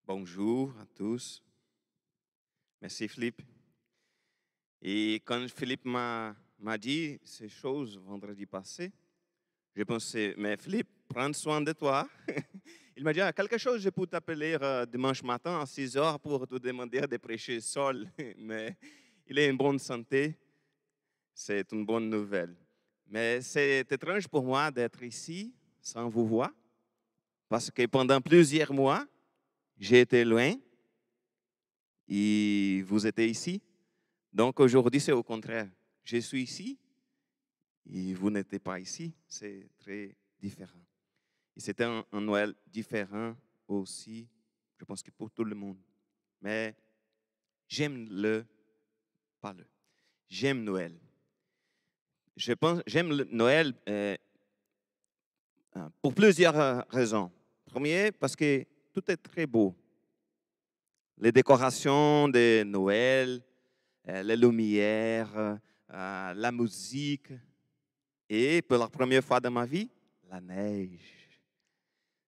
Bonjour à tous. Merci Philippe. Et quand Philippe m'a dit ces choses vendredi passé, j'ai pensé, mais Philippe, prends soin de toi. Il m'a dit, quelque chose, je peux t'appeler dimanche matin à 6 heures pour te demander de prêcher seul. Mais il est en bonne santé, c'est une bonne nouvelle. Mais c'est étrange pour moi d'être ici sans vous voir, parce que pendant plusieurs mois, j'ai été loin et vous étiez ici. Donc aujourd'hui, c'est au contraire. Je suis ici et vous n'êtes pas ici. C'est très différent. Et c'était un Noël différent aussi, je pense que pour tout le monde. Mais pas le. J'aime Noël. J'aime Noël pour plusieurs raisons. Premier, parce que tout est très beau. Les décorations de Noël, les lumières, la musique. Et pour la première fois de ma vie, la neige.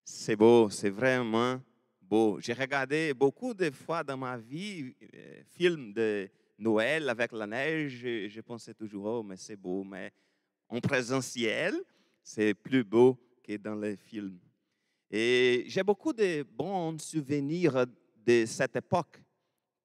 C'est beau, c'est vraiment beau. J'ai regardé beaucoup de fois dans ma vie films de Noël avec la neige. Je pensais toujours, oh, mais c'est beau. Mais en présentiel, c'est plus beau que dans les films. Et j'ai beaucoup de bons souvenirs de cette époque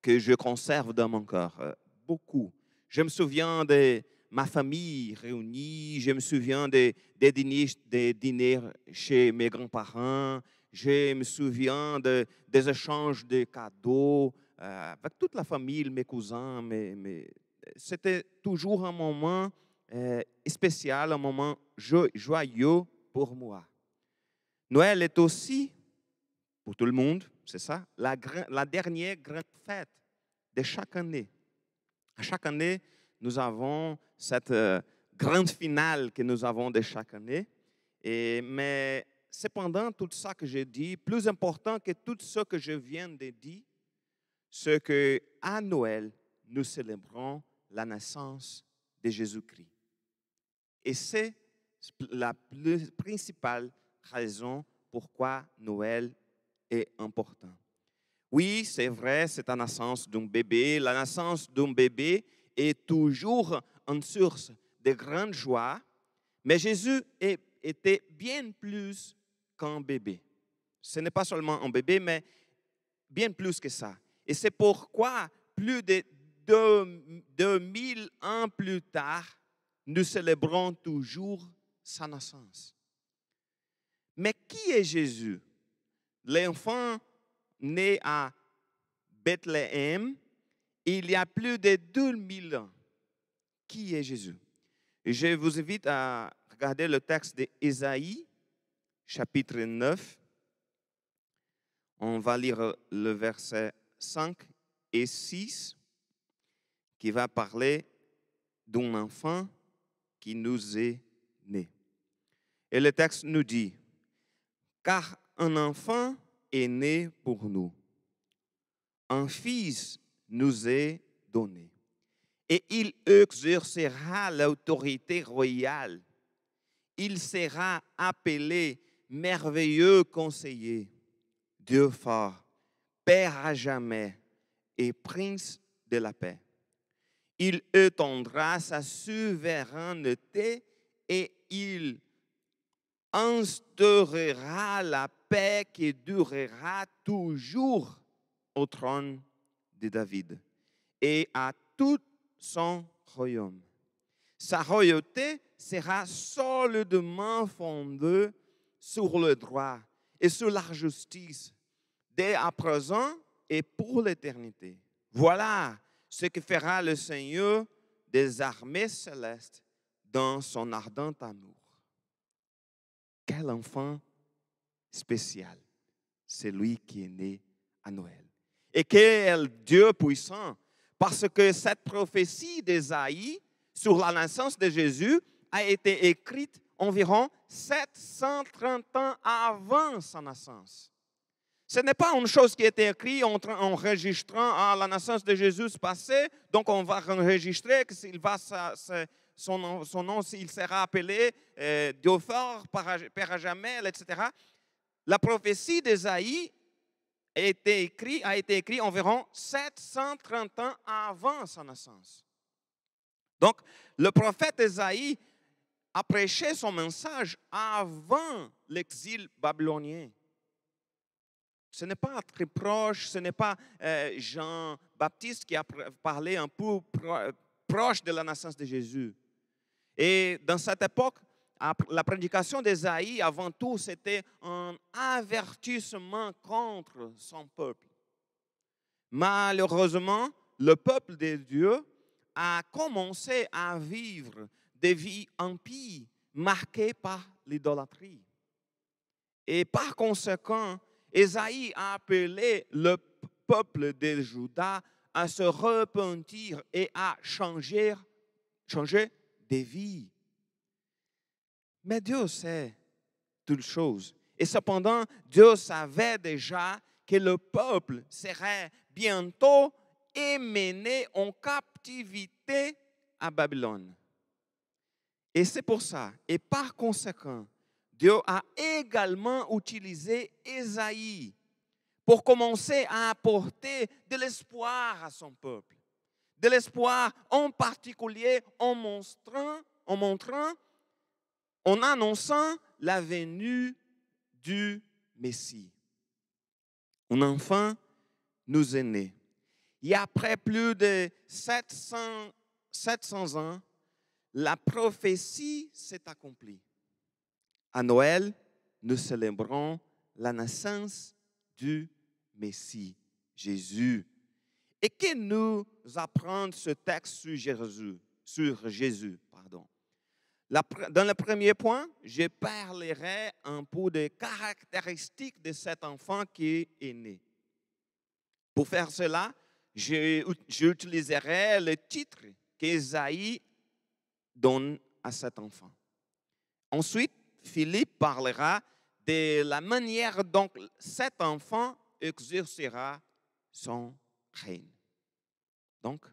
que je conserve dans mon cœur. Beaucoup. Je me souviens de ma famille réunie, je me souviens des dîners chez mes grands-parents, je me souviens des échanges de cadeaux avec toute la famille, mes cousins. C'était toujours un moment spécial, un moment joyeux pour moi. Noël est aussi, pour tout le monde, c'est ça, la dernière grande fête de chaque année. À chaque année, nous avons cette grande finale que nous avons de chaque année. Mais cependant, tout ça que j'ai dit, plus important que tout ce que je viens de dire, c'est qu'à Noël, nous célébrons la naissance de Jésus-Christ. Et c'est la principale raison pourquoi Noël est important. Oui, c'est vrai, c'est la naissance d'un bébé. La naissance d'un bébé est toujours une source de grande joie, mais Jésus était bien plus qu'un bébé. Ce n'est pas seulement un bébé, mais bien plus que ça. Et c'est pourquoi, plus de 2000 ans plus tard, nous célébrons toujours sa naissance. Mais qui est Jésus? L'enfant né à Bethléem, il y a plus de 2000 ans. Qui est Jésus? Je vous invite à regarder le texte d'Ésaïe, chapitre 9. On va lire le verset 5 et 6, qui va parler d'un enfant qui nous est né. Et le texte nous dit, car un enfant est né pour nous. Un fils nous est donné. Et il exercera l'autorité royale. Il sera appelé merveilleux conseiller, Dieu fort, Père à jamais et Prince de la paix. Il étendra sa souveraineté et il instaurera la paix qui durera toujours au trône de David et à tout son royaume. Sa royauté sera solidement fondée sur le droit et sur la justice, dès à présent et pour l'éternité. Voilà ce que fera le Seigneur des armées célestes dans son ardent amour. Quel enfant spécial, c'est lui qui est né à Noël. Et quel Dieu puissant, parce que cette prophétie d'Ésaïe sur la naissance de Jésus a été écrite environ 730 ans avant sa naissance. Ce n'est pas une chose qui a été écrite en enregistrant la naissance de Jésus passée, donc on va enregistrer que son nom, il sera appelé Dieu fort, Père à jamais, etc. La prophétie d'Ésaïe a été écrit environ 730 ans avant sa naissance. Donc, le prophète Ésaïe a prêché son message avant l'exil babylonien. Ce n'est pas très proche, ce n'est pas Jean-Baptiste qui a parlé un peu proche de la naissance de Jésus. Et dans cette époque, la prédication d'Ésaïe, avant tout, c'était un avertissement contre son peuple. Malheureusement, le peuple de Dieu a commencé à vivre des vies impies marquées par l'idolâtrie. Et par conséquent, Ésaïe a appelé le peuple de Juda à se repentir et à changer de vie. Mais Dieu sait toutes choses. Et cependant, Dieu savait déjà que le peuple serait bientôt mené en captivité à Babylone. Et c'est pour ça, et par conséquent, Dieu a également utilisé Ésaïe pour commencer à apporter de l'espoir à son peuple. De l'espoir en particulier en montrant, en annonçant la venue du Messie. Un enfant nous est né. Et après plus de 700 ans, la prophétie s'est accomplie. À Noël, nous célébrons la naissance du Messie, Jésus. Et que nous apprend ce texte sur Jésus. Dans le premier point, je parlerai un peu des caractéristiques de cet enfant qui est né. Pour faire cela, j'utiliserai le titre qu'Ésaïe donne à cet enfant. Ensuite, Philippe parlera de la manière dont cet enfant exercera son règne. Donc,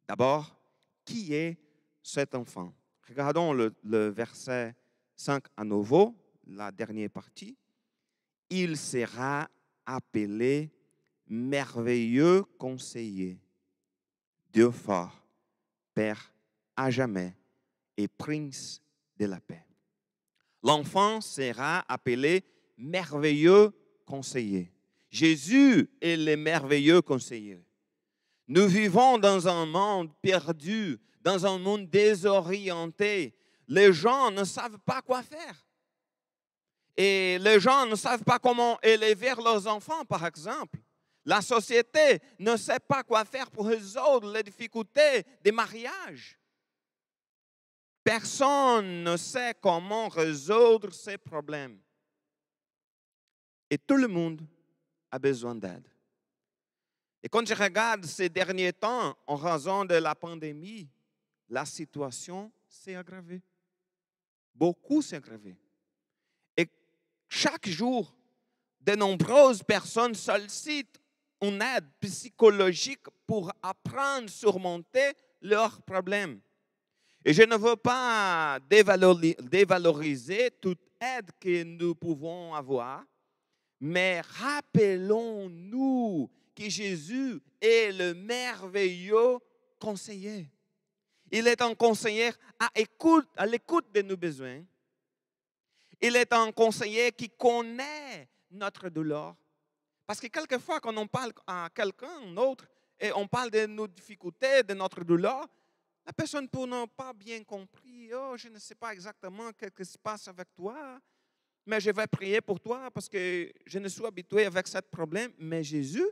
d'abord, qui est cet enfant? Regardons le verset 5 à nouveau, la dernière partie. Il sera appelé merveilleux conseiller, Dieu fort, Père à jamais et prince de la paix. L'enfant sera appelé merveilleux conseiller. Jésus est le merveilleux conseiller. Nous vivons dans un monde perdu, dans un monde désorienté. Les gens ne savent pas quoi faire. Et les gens ne savent pas comment élever leurs enfants, par exemple. La société ne sait pas quoi faire pour résoudre les difficultés des mariages. Personne ne sait comment résoudre ces problèmes. Et tout le monde a besoin d'aide. Et quand je regarde ces derniers temps, en raison de la pandémie, la situation s'est aggravée. Beaucoup s'est aggravé. Et chaque jour, de nombreuses personnes sollicitent une aide psychologique pour apprendre à surmonter leurs problèmes. Et je ne veux pas dévaloriser toute aide que nous pouvons avoir, mais rappelons-nous que Jésus est le merveilleux conseiller. Il est un conseiller à l'écoute de nos besoins. Il est un conseiller qui connaît notre douleur. Parce que quelquefois, quand on parle à quelqu'un d'autre et on parle de nos difficultés, de notre douleur, la personne peut n'a pas bien compris. Oh, je ne sais pas exactement ce qui se passe avec toi, mais je vais prier pour toi parce que je ne suis habitué avec ce problème. Mais Jésus,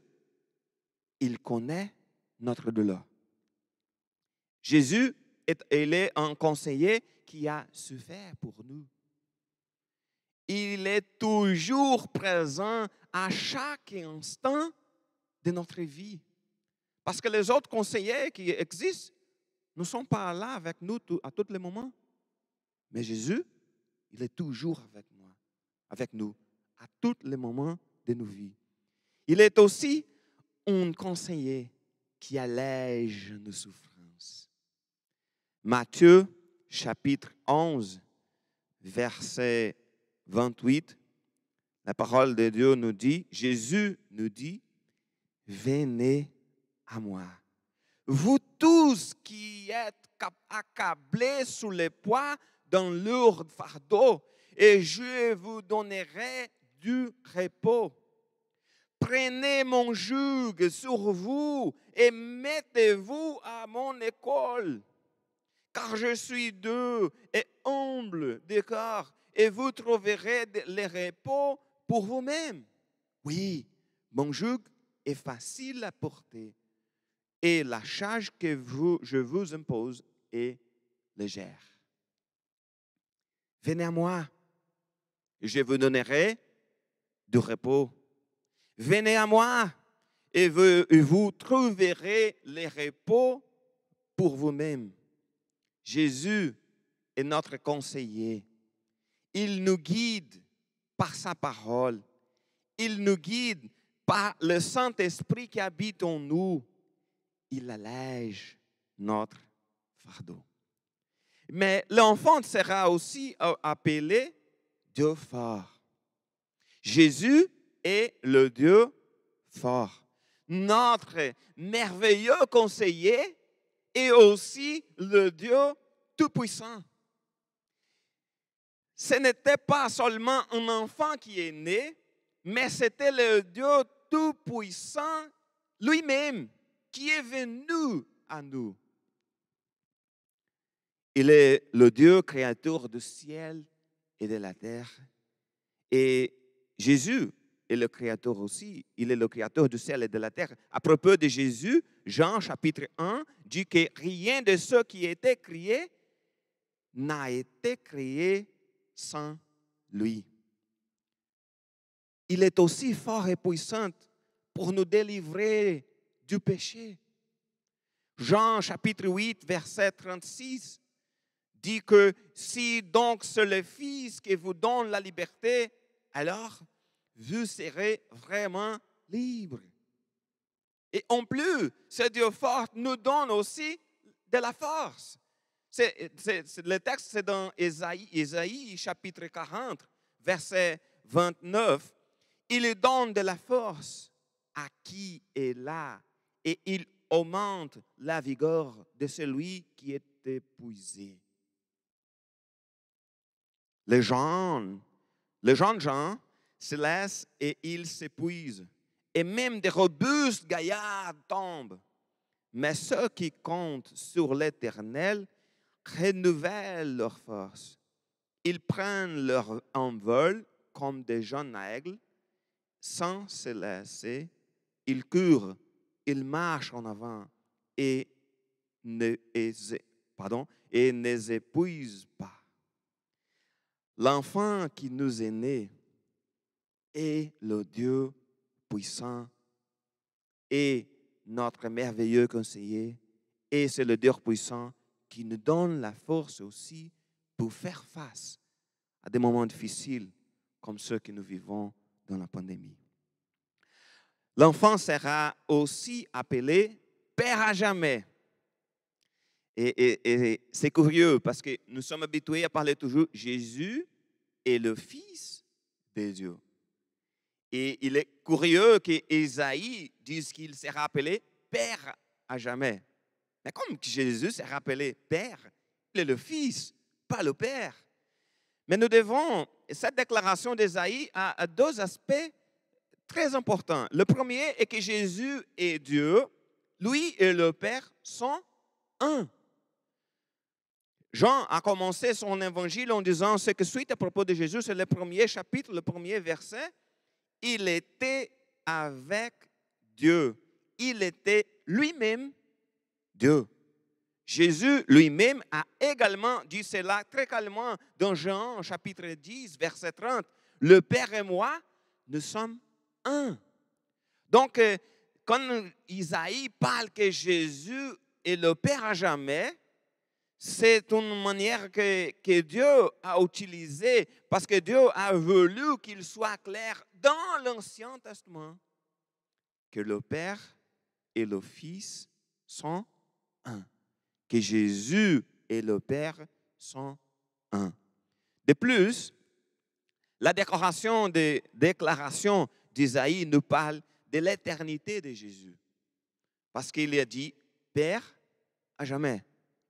il connaît notre douleur. Jésus, il est un conseiller qui a souffert pour nous. Il est toujours présent à chaque instant de notre vie. Parce que les autres conseillers qui existent ne sont pas là avec nous à tous les moments. Mais Jésus, il est toujours avec nous à tous les moments de nos vies. Il est aussi un conseiller qui allège nos souffrances. Matthieu, chapitre 11, verset 28, La parole de Dieu nous dit, Jésus nous dit, venez à moi. Vous tous qui êtes accablés sous le poids d'un lourd fardeau, et je vous donnerai du repos. Prenez mon joug sur vous et mettez-vous à mon école, car je suis doux et humble de cœur, et vous trouverez le repos pour vous-même. Oui, mon joug est facile à porter, et la charge que je vous impose est légère. Venez à moi, je vous donnerai du repos. Venez à moi et vous trouverez le repos pour vous-même. Jésus est notre conseiller. Il nous guide par sa parole. Il nous guide par le Saint-Esprit qui habite en nous. Il allège notre fardeau. Mais l'enfant sera aussi appelé Dieu fort. Jésus est le Dieu fort. Notre merveilleux conseiller est aussi le Dieu tout-puissant. Ce n'était pas seulement un enfant qui est né, mais c'était le Dieu tout-puissant lui-même qui est venu à nous. Il est le Dieu créateur du ciel et de la terre. Et Jésus est le créateur aussi. Il est le créateur du ciel et de la terre. À propos de Jésus, Jean chapitre 1 dit que rien de ce qui a été créé n'a été créé sans lui. Il est aussi fort et puissant pour nous délivrer du péché. Jean chapitre 8, verset 36 dit que si donc c'est le Fils qui vous donne la liberté, alors vous serez vraiment libre. Et en plus, ce Dieu fort nous donne aussi de la force. Le texte, c'est dans Ésaïe chapitre 40, verset 29. Il donne de la force à qui est là et il augmente la vigueur de celui qui est épuisé. Le jeune Jean se laisse et il s'épuise. Et même des robustes gaillards tombent. Mais ceux qui comptent sur l'Éternel renouvellent leur force. Ils prennent leur envol comme des jeunes aigles, sans se laisser. Ils courent, ils marchent en avant et ne s'épuisent pas. L'enfant qui nous est né est le Dieu puissant et notre merveilleux conseiller. Et c'est le Dieu puissant qui nous donne la force aussi pour faire face à des moments difficiles comme ceux que nous vivons dans la pandémie. L'enfant sera aussi appelé Père à jamais. Et c'est curieux parce que nous sommes habitués à parler toujours Jésus est le Fils de Dieu. Et il est curieux qu'Ésaïe dise qu'il sera appelé Père à jamais. Mais comme Jésus sera appelé Père, il est le Fils, pas le Père. Mais nous devons, cette déclaration d'Ésaïe a deux aspects très importants. Le premier est que Jésus est Dieu, lui et le Père sont un. Jean a commencé son évangile en disant ce que suit à propos de Jésus, c'est le premier chapitre, le premier verset. Il était avec Dieu. Il était lui-même Dieu. Jésus lui-même a également dit cela très calmement dans Jean chapitre 10, verset 30. Le Père et moi, nous sommes un. Donc, quand Isaïe parle que Jésus est le Père à jamais, c'est une manière que Dieu a utilisée parce que Dieu a voulu qu'il soit clair dans l'Ancien Testament que le Père et le Fils sont un. Que Jésus et le Père sont un. De plus, La déclaration d'Isaïe nous parle de l'éternité de Jésus. Parce qu'il a dit « Père à jamais ».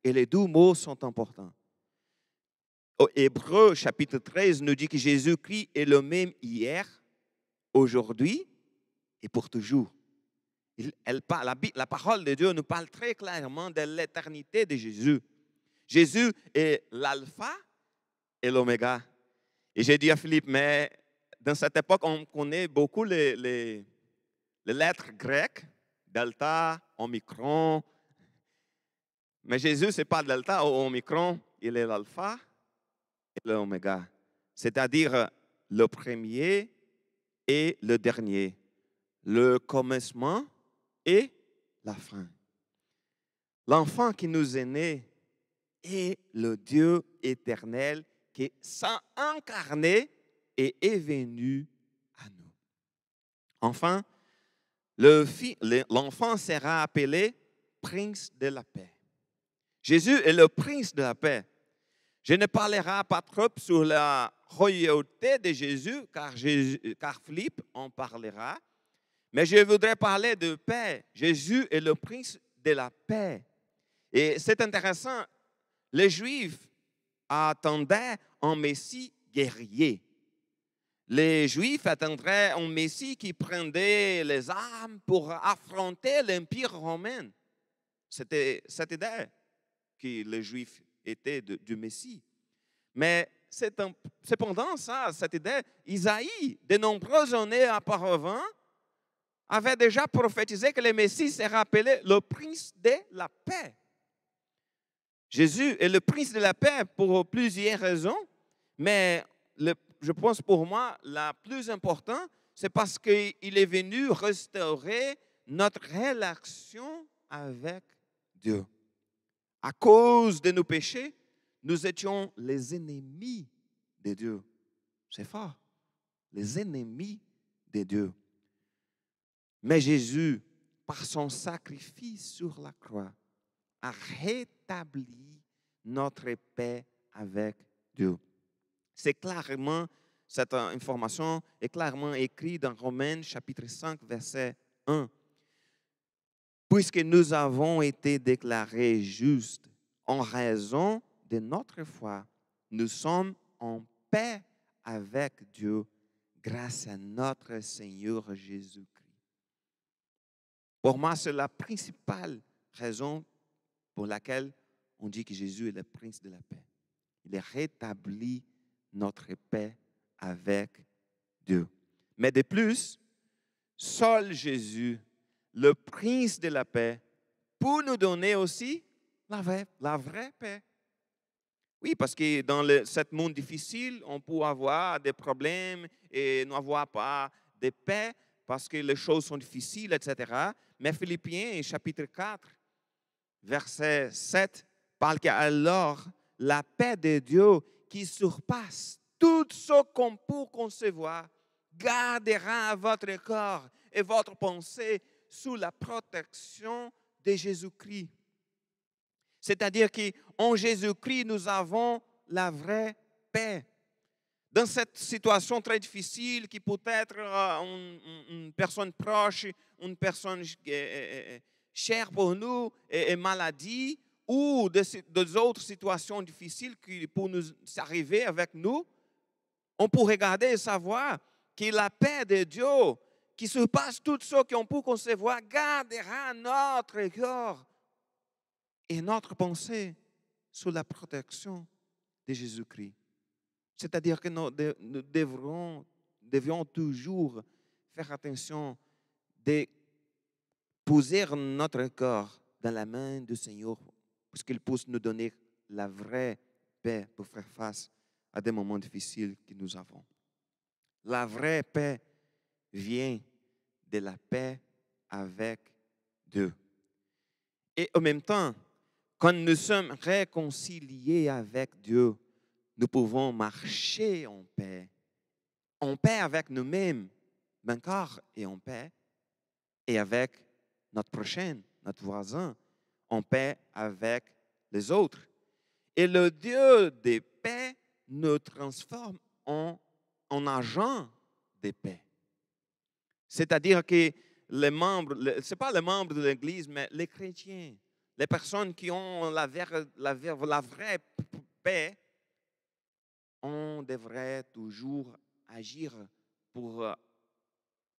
Et les deux mots sont importants. Au Hébreu, chapitre 13, nous dit que Jésus-Christ est le même hier, aujourd'hui et pour toujours. La parole de Dieu nous parle très clairement de l'éternité de Jésus. Jésus est l'alpha et l'oméga. Et j'ai dit à Philippe, mais dans cette époque, on connaît beaucoup les lettres grecques, delta, omicron. Mais Jésus, ce n'est pas delta ou omicron, il est l'alpha et l'oméga. C'est-à-dire le premier et le dernier, le commencement et la fin. L'enfant qui nous est né est le Dieu éternel qui s'est incarné et est venu à nous. Enfin, l'enfant sera appelé prince de la paix. Jésus est le prince de la paix. Je ne parlerai pas trop sur la royauté de Jésus, car Philippe en parlera, mais je voudrais parler de paix. Jésus est le prince de la paix. Et c'est intéressant, les Juifs attendaient un Messie guerrier. Les Juifs attendraient un Messie qui prendrait les armes pour affronter l'Empire romain. C'était cette idée que les Juifs étaient du Messie. Mais cependant, cette idée, Isaïe, de nombreuses années auparavant, avait déjà prophétisé que le Messie serait appelé le prince de la paix. Jésus est le prince de la paix pour plusieurs raisons, mais je pense pour moi, la plus importante, c'est parce qu'il est venu restaurer notre relation avec Dieu. À cause de nos péchés, nous étions les ennemis de Dieu. C'est fort. Les ennemis de Dieu. Mais Jésus, par son sacrifice sur la croix, a rétabli notre paix avec Dieu. Cette information est clairement écrite dans Romains chapitre 5, verset 1. Puisque nous avons été déclarés justes en raison de notre foi, nous sommes en paix avec Dieu grâce à notre Seigneur Jésus-Christ. Pour moi, c'est la principale raison pour laquelle on dit que Jésus est le prince de la paix. Il a rétabli notre paix avec Dieu. Mais de plus, seul Jésus, le prince de la paix, peut nous donner aussi la vraie paix. Oui, parce que dans ce monde difficile, on peut avoir des problèmes et n'avoir pas de paix parce que les choses sont difficiles, etc. Mais Philippiens, chapitre 4, verset 7, parle qu'alors la paix de Dieu qui surpasse tout ce qu'on peut concevoir gardera votre corps et votre pensée sous la protection de Jésus-Christ. C'est-à-dire qu'en Jésus-Christ, nous avons la vraie paix. Dans cette situation très difficile qui peut être une personne proche, une personne chère pour nous, et maladie, ou des autres situations difficiles qui peuvent nous arriver avec nous, on peut regarder et savoir que la paix de Dieu, qui surpasse tout ce qu'on peut concevoir, gardera notre cœur et notre pensée sous la protection de Jésus-Christ. C'est-à-dire que nous devions toujours faire attention de poser notre corps dans la main du Seigneur pour qu'il puisse nous donner la vraie paix pour faire face à des moments difficiles que nous avons. La vraie paix vient de la paix avec Dieu. Et en même temps, quand nous sommes réconciliés avec Dieu, nous pouvons marcher en paix avec nous-mêmes, encore et en paix, et avec notre prochain, notre voisin, en paix avec les autres. Et le Dieu de paix nous transforme en un agent de paix. C'est-à-dire que les membres, ce n'est pas les membres de l'Église, mais les chrétiens, les personnes qui ont la vraie paix, on devrait toujours agir pour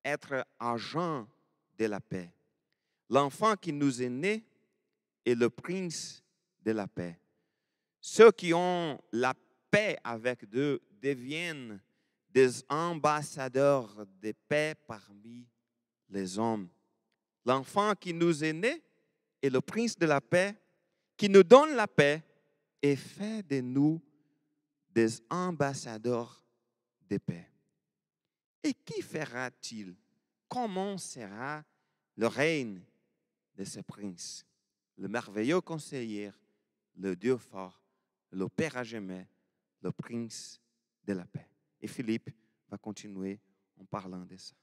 être agent de la paix. L'enfant qui nous est né est le prince de la paix. Ceux qui ont la paix avec Dieu deviennent des ambassadeurs de paix parmi les hommes. L'enfant qui nous est né est le prince de la paix, qui nous donne la paix et fait de nous des ambassadeurs de paix. Et qui fera-t-il? Comment sera le règne de ce prince? Le merveilleux conseiller, le Dieu fort, le Père à jamais, le prince de la paix. Et Philippe va continuer en parlant de ça.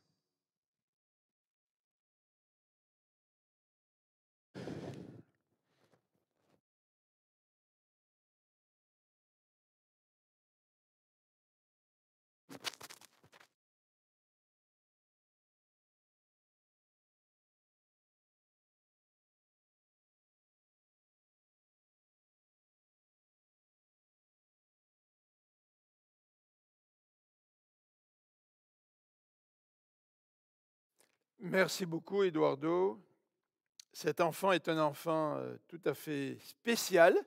Merci beaucoup, Eduardo. Cet enfant est un enfant tout à fait spécial.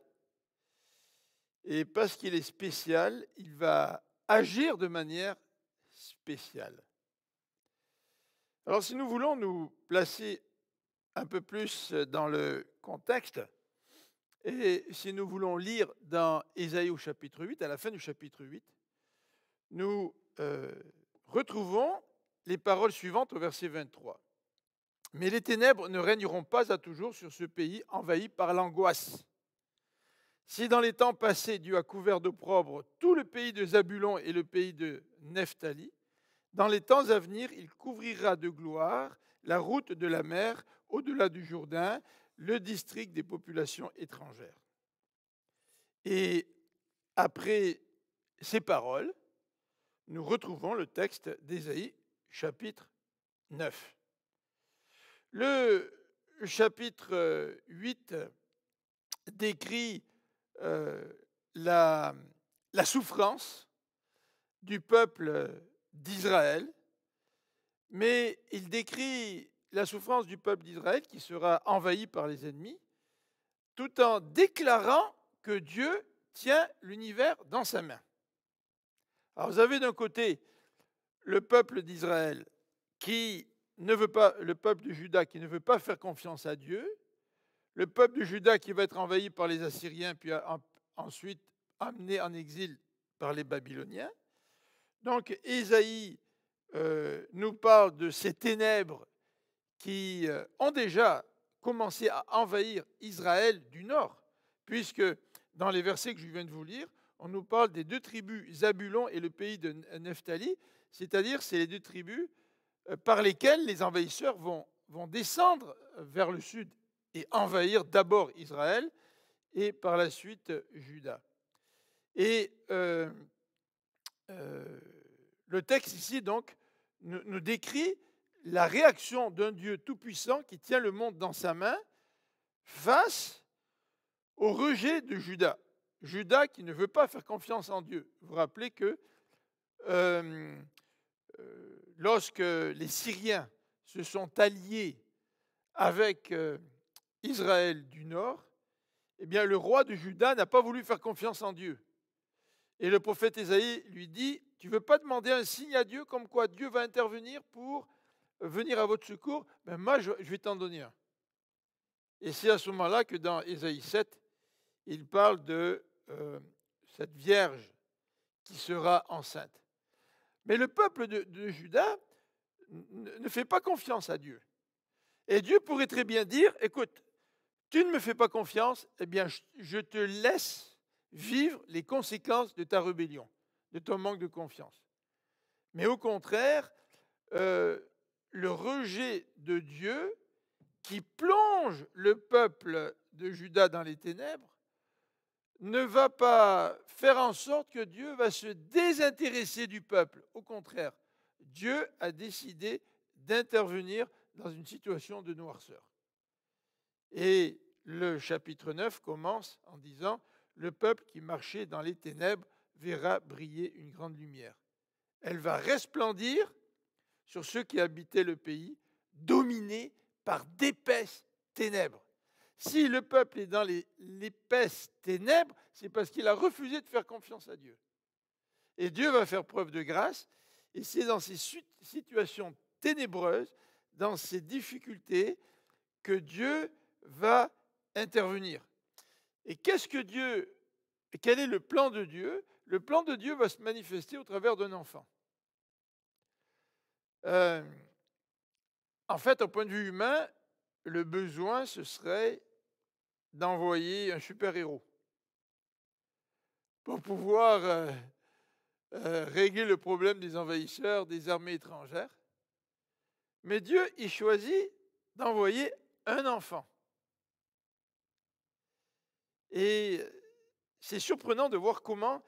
Et parce qu'il est spécial, il va agir de manière spéciale. Alors, si nous voulons nous placer un peu plus dans le contexte, et si nous voulons lire dans Ésaïe au chapitre 8, à la fin du chapitre 8, nous retrouvons les paroles suivantes au verset 23. « Mais les ténèbres ne régneront pas à toujours sur ce pays envahi par l'angoisse. Si dans les temps passés, Dieu a couvert d'opprobre tout le pays de Zabulon et le pays de Nephtali, dans les temps à venir, il couvrira de gloire la route de la mer au-delà du Jourdain, le district des populations étrangères. » Et après ces paroles, nous retrouvons le texte d'Ésaïe, chapitre 9. Le chapitre 8 décrit la souffrance du peuple d'Israël, mais il décrit la souffrance du peuple d'Israël qui sera envahi par les ennemis, tout en déclarant que Dieu tient l'univers dans sa main. Alors vous avez d'un côté le peuple d'Israël qui ne veut pas, le peuple de Juda qui ne veut pas faire confiance à Dieu, le peuple de Juda qui va être envahi par les Assyriens, puis ensuite amené en exil par les Babyloniens. Donc Ésaïe nous parle de ces ténèbres qui ont déjà commencé à envahir Israël du nord, puisque dans les versets que je viens de vous lire, on nous parle des deux tribus, Zabulon et le pays de Nephtali, c'est-à-dire c'est les deux tribus par lesquelles les envahisseurs vont descendre vers le sud et envahir d'abord Israël et par la suite Juda. Et le texte ici, donc, nous décrit la réaction d'un Dieu tout-puissant qui tient le monde dans sa main face au rejet de Juda. Juda qui ne veut pas faire confiance en Dieu. Vous vous rappelez que lorsque les Syriens se sont alliés avec Israël du Nord, eh bien, le roi de Juda n'a pas voulu faire confiance en Dieu. Et le prophète Ésaïe lui dit, tu ne veux pas demander un signe à Dieu comme quoi Dieu va intervenir pour venir à votre secours? Ben moi, je vais t'en donner un. Et c'est à ce moment-là que dans Ésaïe 7, il parle de cette vierge qui sera enceinte. Mais le peuple de Juda ne fait pas confiance à Dieu. Et Dieu pourrait très bien dire, écoute, tu ne me fais pas confiance, eh bien je te laisse vivre les conséquences de ta rébellion, de ton manque de confiance. Mais au contraire, le rejet de Dieu qui plonge le peuple de Juda dans les ténèbres ne va pas faire en sorte que Dieu va se désintéresser du peuple. Au contraire, Dieu a décidé d'intervenir dans une situation de noirceur. Et le chapitre 9 commence en disant « Le peuple qui marchait dans les ténèbres verra briller une grande lumière. Elle va resplendir sur ceux qui habitaient le pays, dominés par d'épaisses ténèbres. » Si le peuple est dans l'épaisse ténèbres, c'est parce qu'il a refusé de faire confiance à Dieu. Et Dieu va faire preuve de grâce, et c'est dans ces situations ténébreuses, dans ces difficultés, que Dieu va intervenir. Et qu'est-ce que Dieu, quel est le plan de Dieu? Le plan de Dieu va se manifester au travers d'un enfant. En fait, au point de vue humain, le besoin, ce serait d'envoyer un super-héros pour pouvoir régler le problème des envahisseurs, des armées étrangères. Mais Dieu, il choisit d'envoyer un enfant. Et c'est surprenant de voir comment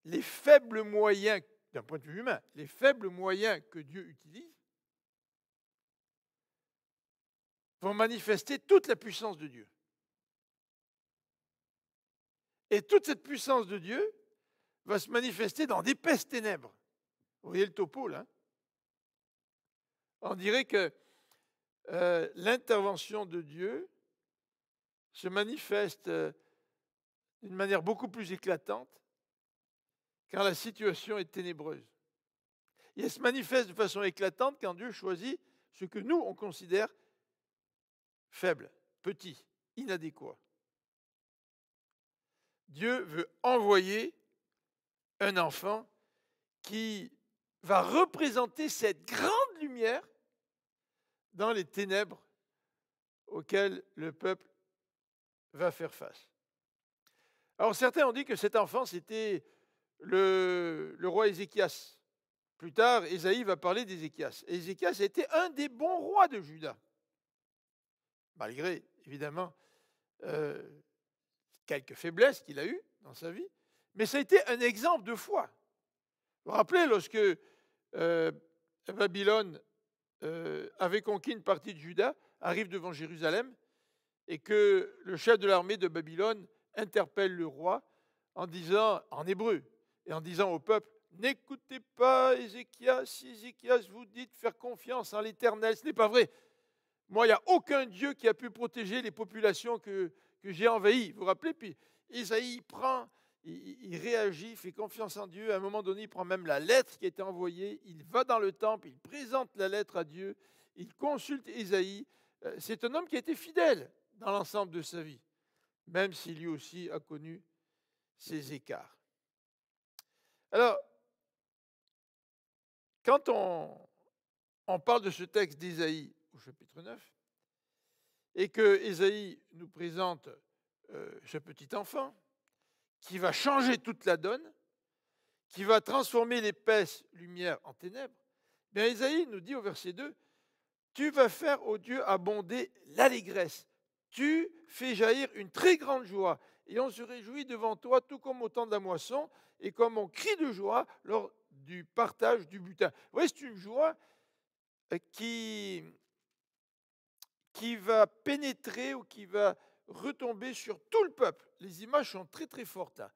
les faibles moyens, d'un point de vue humain, les faibles moyens que Dieu utilise vont manifester toute la puissance de Dieu. Et toute cette puissance de Dieu va se manifester dans d'épaisses ténèbres. Vous voyez le topo, là? On dirait que l'intervention de Dieu se manifeste d'une manière beaucoup plus éclatante quand la situation est ténébreuse. Et elle se manifeste de façon éclatante quand Dieu choisit ce que nous, on considère faible, petit, inadéquat. Dieu veut envoyer un enfant qui va représenter cette grande lumière dans les ténèbres auxquelles le peuple va faire face. Alors certains ont dit que cet enfant, c'était le roi Ézéchias. Plus tard, Ésaïe va parler d'Ézéchias. Ézéchias a été un des bons rois de Juda, malgré, évidemment, quelques faiblesses qu'il a eues dans sa vie, mais ça a été un exemple de foi. Vous vous rappelez, lorsque Babylone avait conquis une partie de Juda, arrive devant Jérusalem, et que le chef de l'armée de Babylone interpelle le roi en disant, en hébreu, et en disant au peuple, n'écoutez pas Ézéchias, Ézéchias vous dit de faire confiance en l'Éternel, ce n'est pas vrai. Moi, il n'y a aucun Dieu qui a pu protéger les populations que j'ai envahies. Vous vous rappelez? Puis Ésaïe prend, il réagit, fait confiance en Dieu. À un moment donné, il prend même la lettre qui a été envoyée. Il va dans le temple, il présente la lettre à Dieu. Il consulte Ésaïe. C'est un homme qui a été fidèle dans l'ensemble de sa vie, même s'il lui aussi a connu ses écarts. Alors, quand on parle de ce texte d'Ésaïe au chapitre 9, et que Ésaïe nous présente ce petit enfant qui va changer toute la donne, qui va transformer l'épaisse lumière en ténèbres, bien Ésaïe nous dit au verset 2, « Tu vas faire, ô Dieu, abonder l'allégresse. Tu fais jaillir une très grande joie, et on se réjouit devant toi, tout comme au temps de la moisson, et comme on crie de joie lors du partage du butin. » Vous voyez, c'est une joie qui va pénétrer ou qui va retomber sur tout le peuple. Les images sont très très fortes là.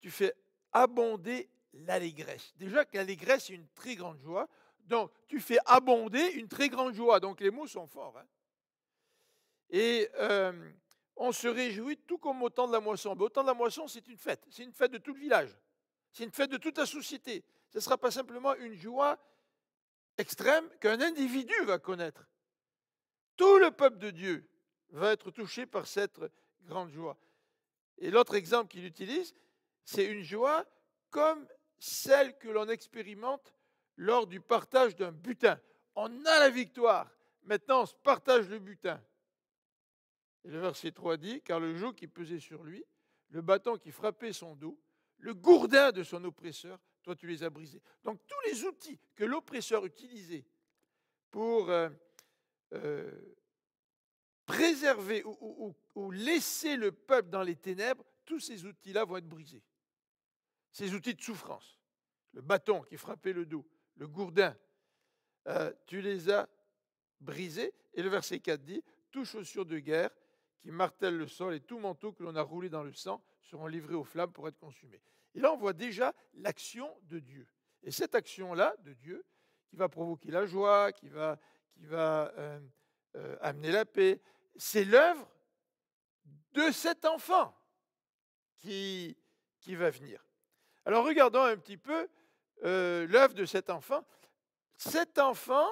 Tu fais abonder l'allégresse. Déjà que l'allégresse, c'est une très grande joie. Donc, tu fais abonder une très grande joie. Donc, les mots sont forts. Hein. Et on se réjouit tout comme au temps de la moisson. Mais au temps de la moisson, c'est une fête. C'est une fête de tout le village. C'est une fête de toute la société. Ce ne sera pas simplement une joie extrême qu'un individu va connaître. Tout le peuple de Dieu va être touché par cette grande joie. Et l'autre exemple qu'il utilise, c'est une joie comme celle que l'on expérimente lors du partage d'un butin. On a la victoire. Maintenant, on se partage le butin. Et le verset 3 dit, « Car le joug qui pesait sur lui, le bâton qui frappait son dos, le gourdin de son oppresseur, toi tu les as brisés. » Donc tous les outils que l'oppresseur utilisait pour préserver ou laisser le peuple dans les ténèbres, tous ces outils-là vont être brisés. Ces outils de souffrance, le bâton qui frappait le dos, le gourdin, tu les as brisés. Et le verset 4 dit, toutes chaussures de guerre qui martèlent le sol et tout manteau que l'on a roulé dans le sang seront livrés aux flammes pour être consumés. Et là, on voit déjà l'action de Dieu. Et cette action-là de Dieu, qui va provoquer la joie, qui va amener la paix, c'est l'œuvre de cet enfant qui va venir. Alors regardons un petit peu l'œuvre de cet enfant. Cet enfant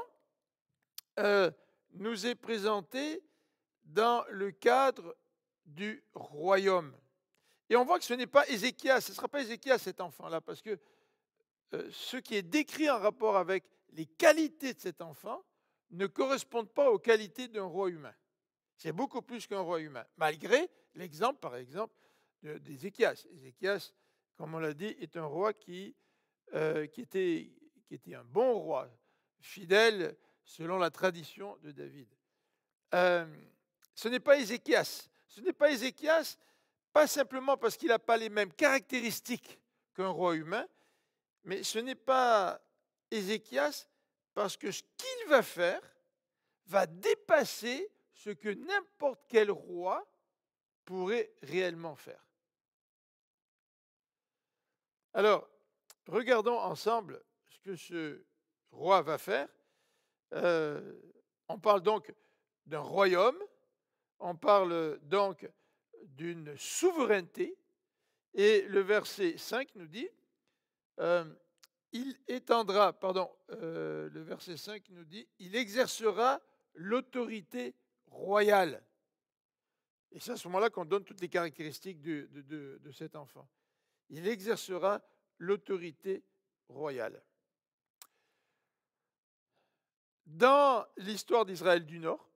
nous est présenté dans le cadre du royaume. Et on voit que ce n'est pas Ézéchias, ce ne sera pas Ézéchias cet enfant-là, parce que ce qui est décrit en rapport avec les qualités de cet enfant ne correspondent pas aux qualités d'un roi humain. C'est beaucoup plus qu'un roi humain, malgré l'exemple, par exemple, d'Ézéchias. Ézéchias, comme on l'a dit, est un roi qui était un bon roi, fidèle selon la tradition de David. Ce n'est pas Ézéchias. Ce n'est pas Ézéchias, pas simplement parce qu'il n'a pas les mêmes caractéristiques qu'un roi humain, mais ce n'est pas Ézéchias parce que ce qu'il va faire va dépasser ce que n'importe quel roi pourrait réellement faire. Alors, regardons ensemble ce que ce roi va faire. On parle donc d'un royaume, on parle donc d'une souveraineté, et le verset 5 nous dit, il exercera l'autorité royale. Et c'est à ce moment-là qu'on donne toutes les caractéristiques de cet enfant. Il exercera l'autorité royale. Dans l'histoire d'Israël du Nord,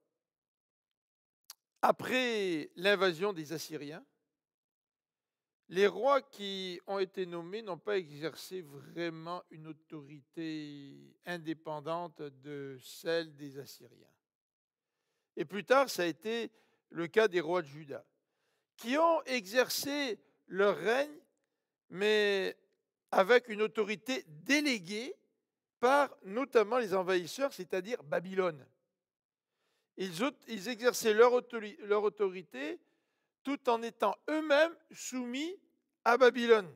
après l'invasion des Assyriens, les rois qui ont été nommés n'ont pas exercé vraiment une autorité indépendante de celle des Assyriens. Et plus tard, ça a été le cas des rois de Juda, qui ont exercé leur règne, mais avec une autorité déléguée par notamment les envahisseurs, c'est-à-dire Babylone. Ils exerçaient leur autorité tout en étant eux-mêmes soumis à Babylone.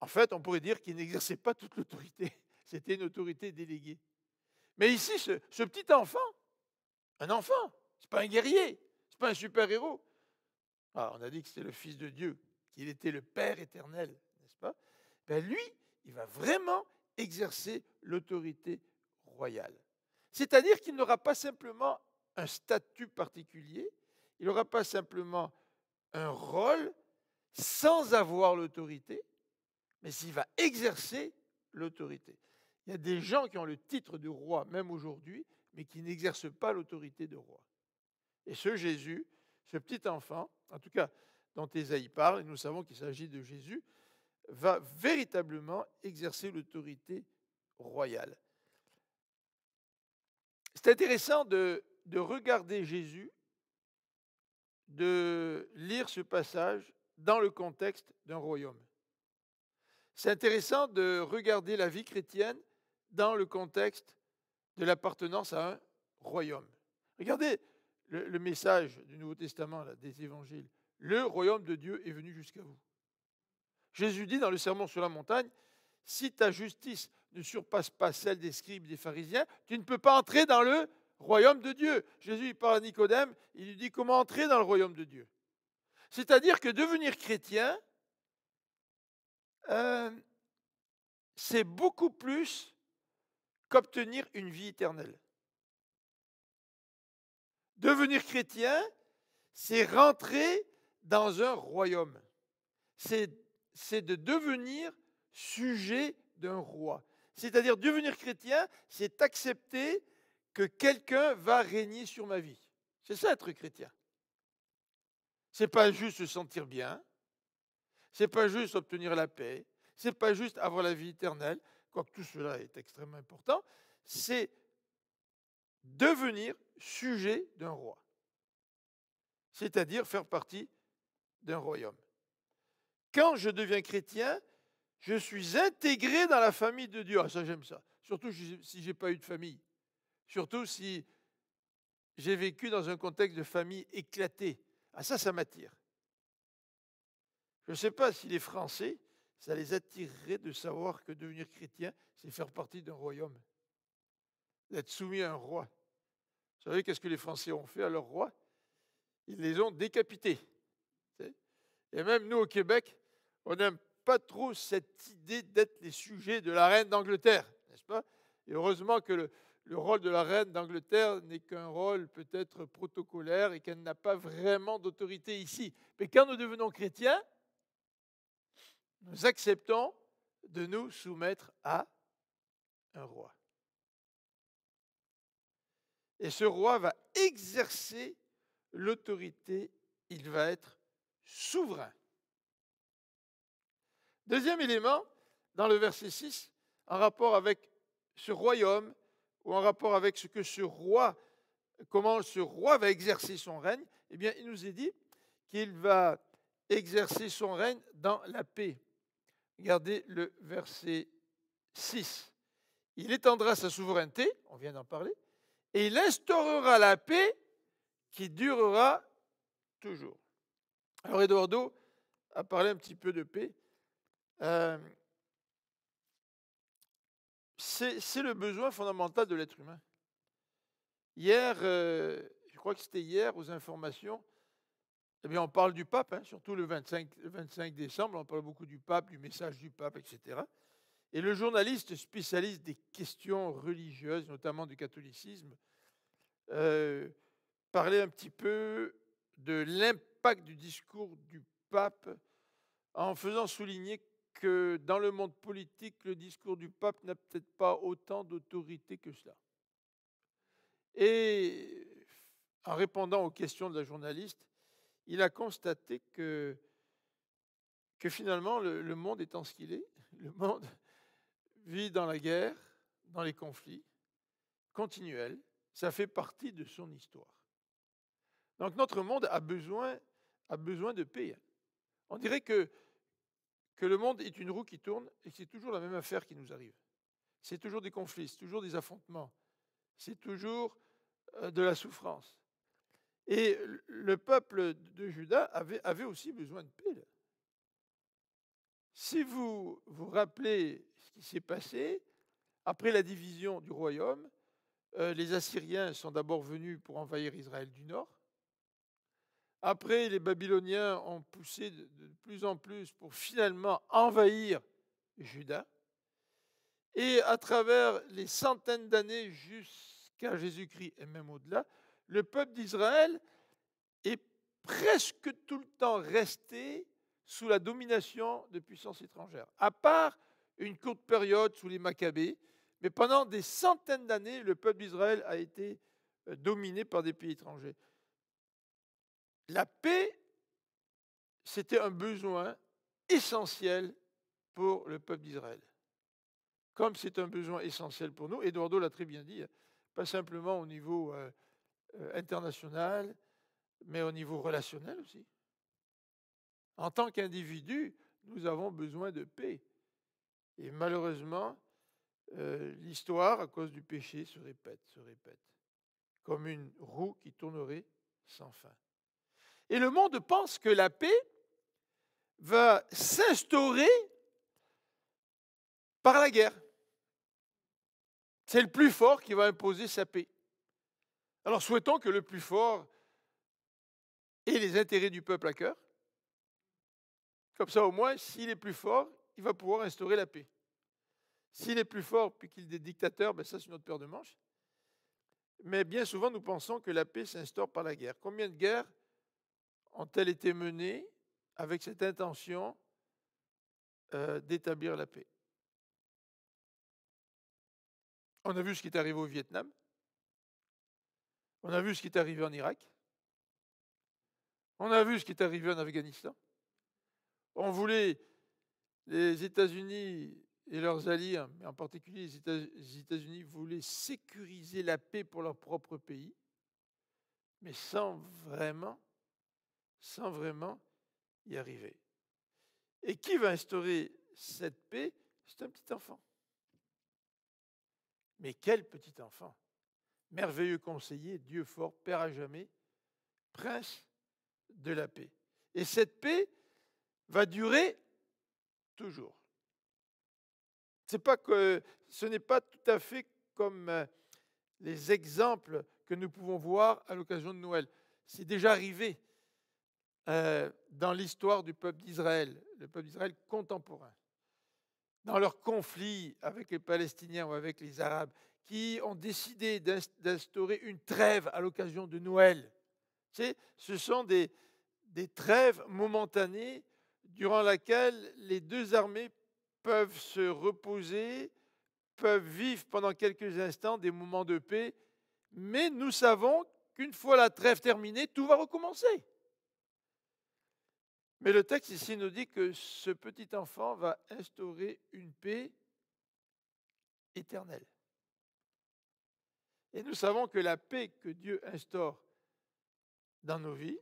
En fait, on pourrait dire qu'ils n'exerçaient pas toute l'autorité. C'était une autorité déléguée. Mais ici, ce petit enfant, un enfant, ce n'est pas un guerrier, ce n'est pas un super-héros. Ah, on a dit que c'était le Fils de Dieu, qu'il était le Père éternel, n'est-ce pas? Ben lui, il va vraiment exercer l'autorité royale. C'est-à-dire qu'il n'aura pas simplement un statut particulier, il n'aura pas simplement un rôle sans avoir l'autorité, mais il va exercer l'autorité. Il y a des gens qui ont le titre de roi, même aujourd'hui, mais qui n'exercent pas l'autorité de roi. Et ce Jésus, ce petit enfant, en tout cas dont Ésaïe parle, et nous savons qu'il s'agit de Jésus, va véritablement exercer l'autorité royale. C'est intéressant de regarder Jésus, de lire ce passage dans le contexte d'un royaume. C'est intéressant de regarder la vie chrétienne dans le contexte de l'appartenance à un royaume. Regardez le message du Nouveau Testament, là, des évangiles. Le royaume de Dieu est venu jusqu'à vous. Jésus dit dans le Sermon sur la montagne, si ta justice ne surpasse pas celle des scribes et des pharisiens, tu ne peux pas entrer dans le royaume de Dieu. Jésus il parle à Nicodème, il lui dit comment entrer dans le royaume de Dieu. C'est-à-dire que devenir chrétien, c'est beaucoup plus qu'obtenir une vie éternelle. Devenir chrétien, c'est rentrer dans un royaume. C'est de devenir sujet d'un roi. C'est-à-dire devenir chrétien, c'est accepter que quelqu'un va régner sur ma vie. C'est ça être chrétien. C'est pas juste se sentir bien, c'est pas juste obtenir la paix, c'est pas juste avoir la vie éternelle, quoique tout cela est extrêmement important, c'est devenir sujet d'un roi. C'est-à-dire faire partie d'un royaume. Quand je deviens chrétien, je suis intégré dans la famille de Dieu. Ah, ça, j'aime ça. Surtout si je n'ai pas eu de famille. Surtout si j'ai vécu dans un contexte de famille éclatée. Ah, ça m'attire. Je ne sais pas si les Français, ça les attirerait de savoir que devenir chrétien, c'est faire partie d'un royaume. D'être soumis à un roi. Vous savez qu'est-ce que les Français ont fait à leur roi? Ils les ont décapités. Et même nous, au Québec, on n'aime pas trop cette idée d'être les sujets de la reine d'Angleterre, n'est-ce pas? Et heureusement que le rôle de la reine d'Angleterre n'est qu'un rôle peut-être protocolaire et qu'elle n'a pas vraiment d'autorité ici. Mais quand nous devenons chrétiens, nous acceptons de nous soumettre à un roi. Et ce roi va exercer l'autorité, il va être souverain. Deuxième élément, dans le verset 6, en rapport avec ce royaume, ou en rapport avec ce que ce roi, comment ce roi va exercer son règne, eh bien, il nous est dit qu'il va exercer son règne dans la paix. Regardez le verset 6. Il étendra sa souveraineté, on vient d'en parler, et il instaurera la paix qui durera toujours. Alors, Eduardo a parlé un petit peu de paix. C'est le besoin fondamental de l'être humain. Hier, je crois que c'était hier, aux informations, eh bien, on parle du pape, hein, surtout le 25 décembre, on parle beaucoup du pape, du message du pape, etc. Et le journaliste spécialiste des questions religieuses, notamment du catholicisme, parlait un petit peu de l'impact du discours du pape en faisant souligner que dans le monde politique, le discours du pape n'a peut-être pas autant d'autorité que cela. Et en répondant aux questions de la journaliste, il a constaté que finalement, le monde étant ce qu'il est, le monde vit dans la guerre, dans les conflits continuels. Ça fait partie de son histoire. Donc notre monde a besoin de paix. On dirait que le monde est une roue qui tourne et que c'est toujours la même affaire qui nous arrive. C'est toujours des conflits, c'est toujours des affrontements, c'est toujours de la souffrance. Et le peuple de Juda avait aussi besoin de paix. Si vous vous rappelez ce qui s'est passé, après la division du royaume, les Assyriens sont d'abord venus pour envahir Israël du nord. Après, les Babyloniens ont poussé de plus en plus pour finalement envahir Juda. Et à travers les centaines d'années jusqu'à Jésus-Christ et même au-delà, le peuple d'Israël est presque tout le temps resté sous la domination de puissances étrangères, à part une courte période sous les Maccabées, mais pendant des centaines d'années, le peuple d'Israël a été dominé par des pays étrangers. La paix, c'était un besoin essentiel pour le peuple d'Israël. Comme c'est un besoin essentiel pour nous, Eduardo l'a très bien dit, pas simplement au niveau international, mais au niveau relationnel aussi. En tant qu'individu, nous avons besoin de paix. Et malheureusement, l'histoire, à cause du péché, se répète, comme une roue qui tournerait sans fin. Et le monde pense que la paix va s'instaurer par la guerre. C'est le plus fort qui va imposer sa paix. Alors souhaitons que le plus fort ait les intérêts du peuple à cœur. Comme ça, au moins, s'il est plus fort, il va pouvoir instaurer la paix. S'il est plus fort puis qu'il est dictateur, ben ça c'est notre paire de manches. Mais bien souvent, nous pensons que la paix s'instaure par la guerre. Combien de guerres ont-elles été menées avec cette intention d'établir la paix? On a vu ce qui est arrivé au Vietnam. On a vu ce qui est arrivé en Irak. On a vu ce qui est arrivé en Afghanistan. On voulait, les États-Unis et leurs alliés, mais en particulier les États-Unis, voulaient sécuriser la paix pour leur propre pays, mais sans vraiment y arriver. Et qui va instaurer cette paix? C'est un petit enfant. Mais quel petit enfant! Merveilleux conseiller, Dieu fort, Père à jamais, Prince de la paix. Et cette paix va durer toujours. Ce n'est pas tout à fait comme les exemples que nous pouvons voir à l'occasion de Noël. C'est déjà arrivé dans l'histoire du peuple d'Israël, le peuple d'Israël contemporain, dans leur conflit avec les Palestiniens ou avec les Arabes, qui ont décidé d'instaurer une trêve à l'occasion de Noël. Ce sont des trêves momentanées durant lesquelles les deux armées peuvent se reposer, peuvent vivre pendant quelques instants des moments de paix, mais nous savons qu'une fois la trêve terminée, tout va recommencer. Mais le texte ici nous dit que ce petit enfant va instaurer une paix éternelle. Et nous savons que la paix que Dieu instaure dans nos vies,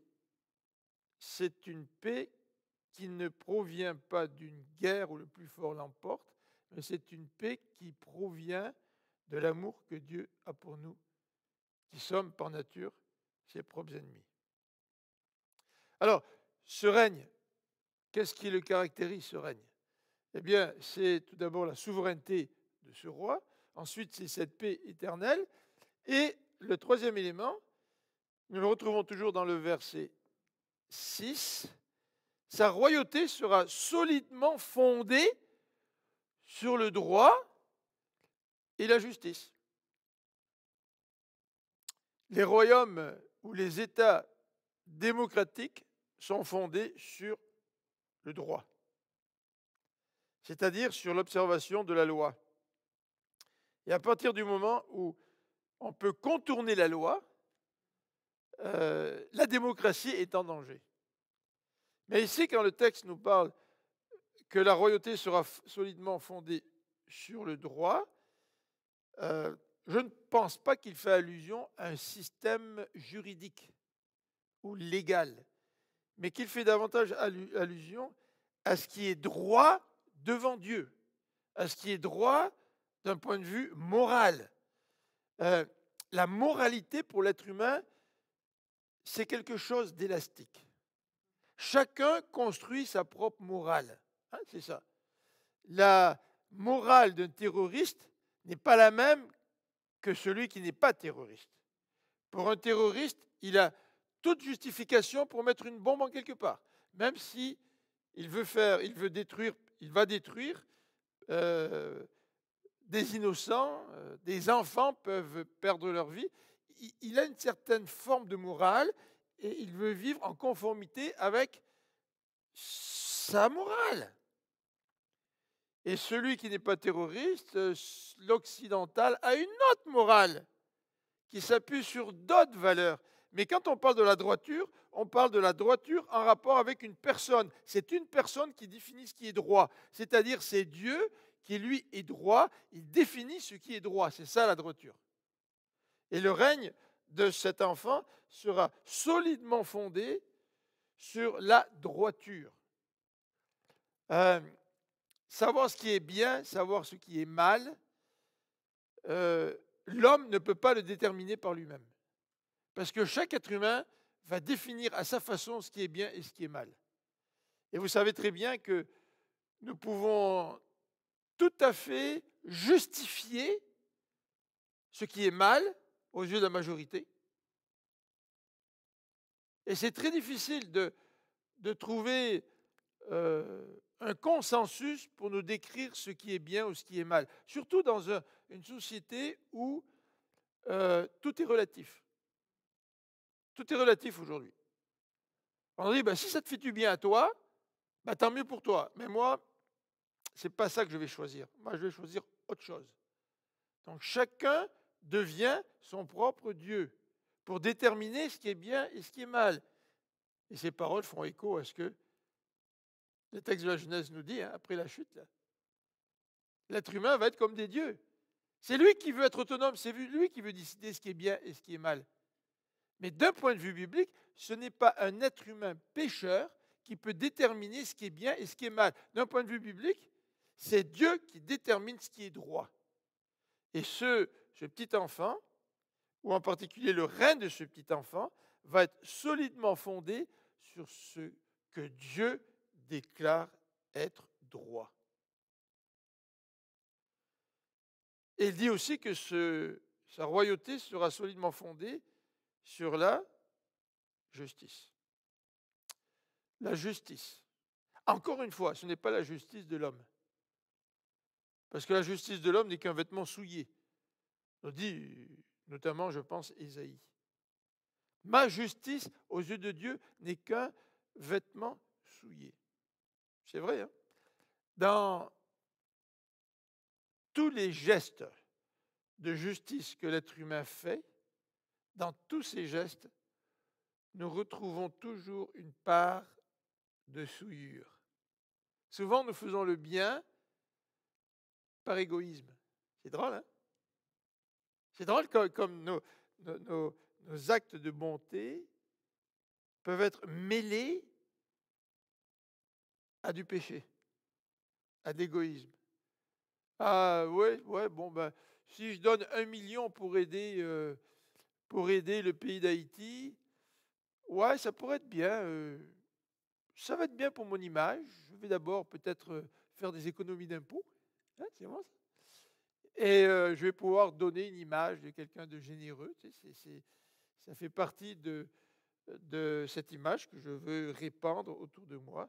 c'est une paix qui ne provient pas d'une guerre où le plus fort l'emporte, mais c'est une paix qui provient de l'amour que Dieu a pour nous, qui sommes par nature ses propres ennemis. Alors, ce règne, qu'est-ce qui le caractérise, ce règne? Eh bien, c'est tout d'abord la souveraineté de ce roi, ensuite c'est cette paix éternelle, et le troisième élément, nous le retrouvons toujours dans le verset 6, sa royauté sera solidement fondée sur le droit et la justice. Les royaumes ou les États démocratiques sont fondés sur le droit, c'est-à-dire sur l'observation de la loi. Et à partir du moment où on peut contourner la loi, la démocratie est en danger. Mais ici, quand le texte nous parle que la royauté sera solidement fondée sur le droit, je ne pense pas qu'il fait allusion à un système juridique ou légal, mais qu'il fait davantage allusion à ce qui est droit devant Dieu, à ce qui est droit d'un point de vue moral. La moralité pour l'être humain, c'est quelque chose d'élastique. Chacun construit sa propre morale. Hein, c'est ça. La morale d'un terroriste n'est pas la même que celui qui n'est pas terroriste. Pour un terroriste, il a toute justification pour mettre une bombe en quelque part, même si il va détruire des innocents, des enfants peuvent perdre leur vie. Il a une certaine forme de morale et il veut vivre en conformité avec sa morale. Et celui qui n'est pas terroriste, l'occidental, a une autre morale qui s'appuie sur d'autres valeurs. Mais quand on parle de la droiture, on parle de la droiture en rapport avec une personne. C'est une personne qui définit ce qui est droit. C'est-à-dire c'est Dieu qui, lui, est droit. Il définit ce qui est droit. C'est ça la droiture. Et le règne de cet enfant sera solidement fondé sur la droiture. Savoir ce qui est bien, savoir ce qui est mal, l'homme ne peut pas le déterminer par lui-même. Parce que chaque être humain va définir à sa façon ce qui est bien et ce qui est mal. Et vous savez très bien que nous pouvons tout à fait justifier ce qui est mal aux yeux de la majorité. Et c'est très difficile de trouver un consensus pour nous décrire ce qui est bien ou ce qui est mal. Surtout dans une société où tout est relatif. Tout est relatif aujourd'hui. On dit, si ça te fait du bien à toi, tant mieux pour toi. Mais moi, ce n'est pas ça que je vais choisir. Moi, je vais choisir autre chose. Donc, chacun devient son propre Dieu pour déterminer ce qui est bien et ce qui est mal. Et ces paroles font écho à ce que le texte de la Genèse nous dit, après la chute. L'être humain va être comme des dieux. C'est lui qui veut être autonome, c'est lui qui veut décider ce qui est bien et ce qui est mal. Mais d'un point de vue biblique, ce n'est pas un être humain pécheur qui peut déterminer ce qui est bien et ce qui est mal. D'un point de vue biblique, c'est Dieu qui détermine ce qui est droit. Et ce petit enfant, ou en particulier le règne de ce petit enfant, va être solidement fondé sur ce que Dieu déclare être droit. Et il dit aussi que sa royauté sera solidement fondée sur la justice. La justice. Encore une fois, ce n'est pas la justice de l'homme. Parce que la justice de l'homme n'est qu'un vêtement souillé. On dit, notamment, je pense, Ésaïe. Ma justice, aux yeux de Dieu, n'est qu'un vêtement souillé. C'est vrai, hein? Dans tous les gestes de justice que l'être humain fait, dans tous ces gestes, nous retrouvons toujours une part de souillure. Souvent, nous faisons le bien par égoïsme. C'est drôle, hein? C'est drôle comme nos actes de bonté peuvent être mêlés à du péché, à d'égoïsme. Ah ouais, bon ben, si je donne 1 million pour aider le pays d'Haïti, ouais, ça pourrait être bien. Ça va être bien pour mon image. Je vais d'abord peut-être faire des économies d'impôts. Hein, c'est bon, ça? Et je vais pouvoir donner une image de quelqu'un de généreux. Tu sais, ça fait partie de cette image que je veux répandre autour de moi.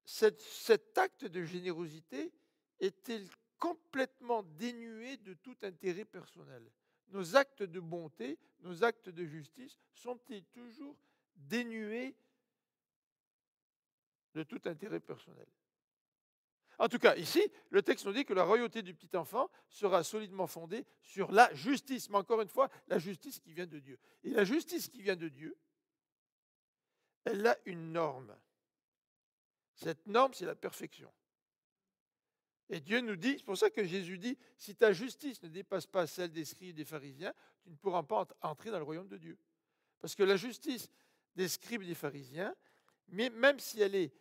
Cet acte de générosité est-il complètement dénué de tout intérêt personnel? Nos actes de bonté, nos actes de justice sont-ils toujours dénués de tout intérêt personnel? En tout cas, ici, le texte nous dit que la royauté du petit enfant sera solidement fondée sur la justice. Mais encore une fois, la justice qui vient de Dieu. Et la justice qui vient de Dieu, elle a une norme. Cette norme, c'est la perfection. Et Dieu nous dit, c'est pour ça que Jésus dit, si ta justice ne dépasse pas celle des scribes et des pharisiens, tu ne pourras pas entrer dans le royaume de Dieu. Parce que la justice des scribes et des pharisiens, mais même si elle est,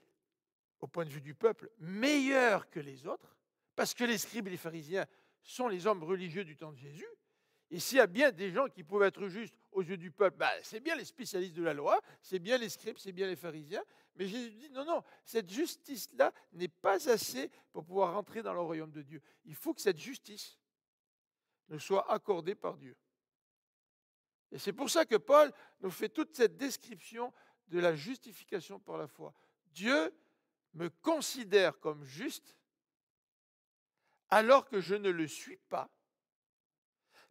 au point de vue du peuple, meilleure que les autres, parce que les scribes et les pharisiens sont les hommes religieux du temps de Jésus, et s'il y a bien des gens qui pouvaient être justes aux yeux du peuple, c'est bien les spécialistes de la loi, c'est bien les scribes, c'est bien les pharisiens. Mais Jésus dit, non, cette justice-là n'est pas assez pour pouvoir rentrer dans le royaume de Dieu. Il faut que cette justice nous soit accordée par Dieu. Et c'est pour ça que Paul nous fait toute cette description de la justification par la foi. Dieu me considère comme juste alors que je ne le suis pas.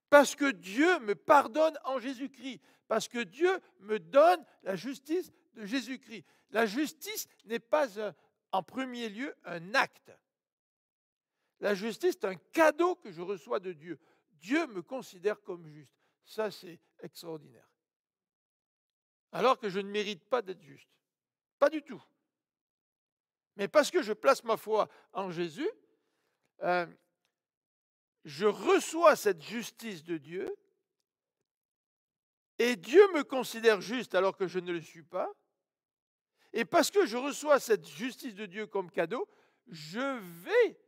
Parce que Dieu me pardonne en Jésus-Christ. Parce que Dieu me donne la justice de Jésus-Christ. La justice n'est pas en premier lieu un acte. La justice est un cadeau que je reçois de Dieu. Dieu me considère comme juste. Ça, c'est extraordinaire. Alors que je ne mérite pas d'être juste. Pas du tout. Mais parce que je place ma foi en Jésus, je reçois cette justice de Dieu et Dieu me considère juste alors que je ne le suis pas. Et parce que je reçois cette justice de Dieu comme cadeau, je vais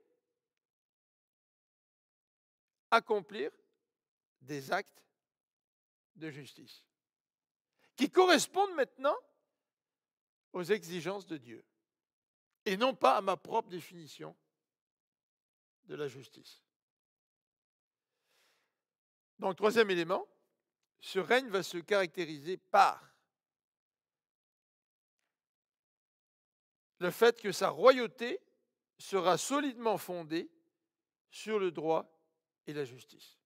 accomplir des actes de justice qui correspondent maintenant aux exigences de Dieu et non pas à ma propre définition de la justice. Donc, troisième élément, ce règne va se caractériser par le fait que sa royauté sera solidement fondée sur le droit et la justice.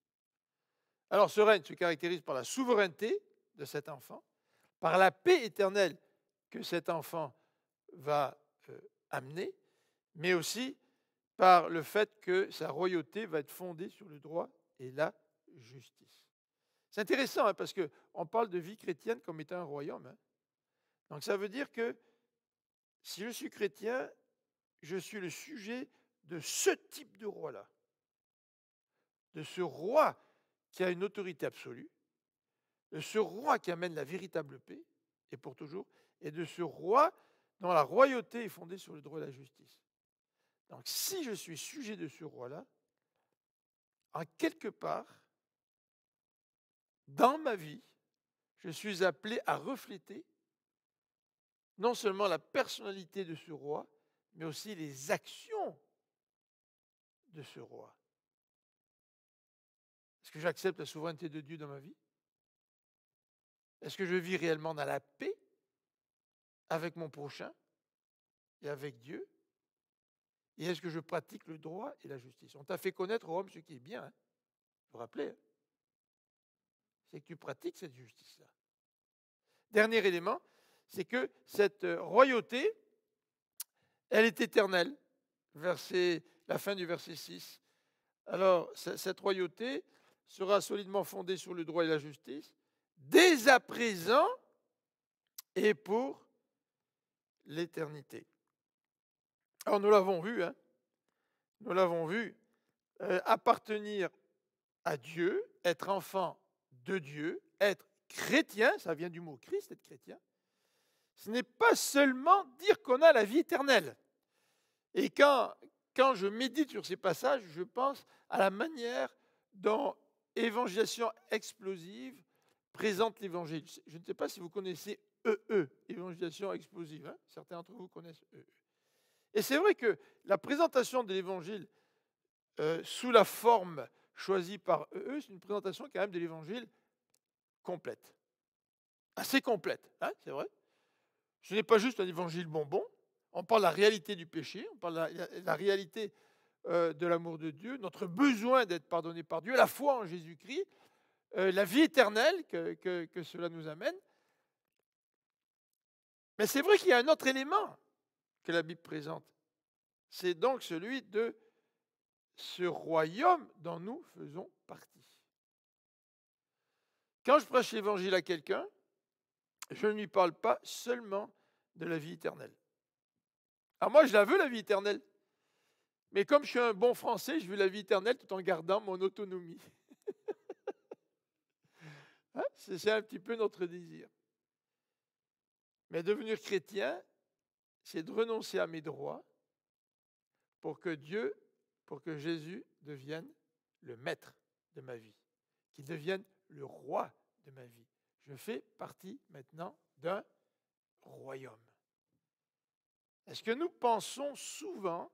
Alors, ce règne se caractérise par la souveraineté de cet enfant, par la paix éternelle que cet enfant va amener, mais aussi par le fait que sa royauté va être fondée sur le droit et la justice. C'est intéressant hein, parce qu'on parle de vie chrétienne comme étant un royaume. Hein. Donc ça veut dire que si je suis chrétien, je suis le sujet de ce type de roi-là. De ce roi qui a une autorité absolue, de ce roi qui amène la véritable paix, et pour toujours, et de ce roi dont la royauté est fondée sur le droit et la justice. Donc si je suis sujet de ce roi-là, en quelque part, dans ma vie, je suis appelé à refléter non seulement la personnalité de ce roi, mais aussi les actions de ce roi. Est-ce que j'accepte la souveraineté de Dieu dans ma vie? Est-ce que je vis réellement dans la paix avec mon prochain et avec Dieu? Et est-ce que je pratique le droit et la justice? On t'a fait connaître au homme ce qui est bien. Hein? Vous vous rappelez? Hein? C'est que tu pratiques cette justice-là. Dernier élément, c'est que cette royauté, elle est éternelle. La fin du verset 6. Alors, cette royauté sera solidement fondée sur le droit et la justice, dès à présent et pour l'éternité. Alors, nous l'avons vu, hein, nous l'avons vu, appartenir à Dieu, être enfant de Dieu, être chrétien, ça vient du mot Christ, être chrétien, ce n'est pas seulement dire qu'on a la vie éternelle. Et quand je médite sur ces passages, je pense à la manière dont Évangélisation explosive présente l'Évangile. Je ne sais pas si vous connaissez EE, Évangélisation explosive. Hein? Certains d'entre vous connaissent EE. Et c'est vrai que la présentation de l'Évangile sous la forme choisie par EE, c'est une présentation quand même de l'Évangile complète. Assez complète, hein, c'est vrai. Ce n'est pas juste un évangile bonbon. On parle de la réalité du péché, on parle de la réalité de l'amour de Dieu, notre besoin d'être pardonné par Dieu, la foi en Jésus-Christ, la vie éternelle que cela nous amène. Mais c'est vrai qu'il y a un autre élément que la Bible présente. C'est donc celui de ce royaume dont nous faisons partie. Quand je prêche l'évangile à quelqu'un, je ne lui parle pas seulement de la vie éternelle. Alors moi, je la veux, la vie éternelle. Mais comme je suis un bon Français, je veux la vie éternelle tout en gardant mon autonomie. Hein? C'est un petit peu notre désir. Mais devenir chrétien, c'est de renoncer à mes droits pour que Dieu, pour que Jésus devienne le maître de ma vie, qu'il devienne le roi de ma vie. Je fais partie maintenant d'un royaume. Est-ce que nous pensons souvent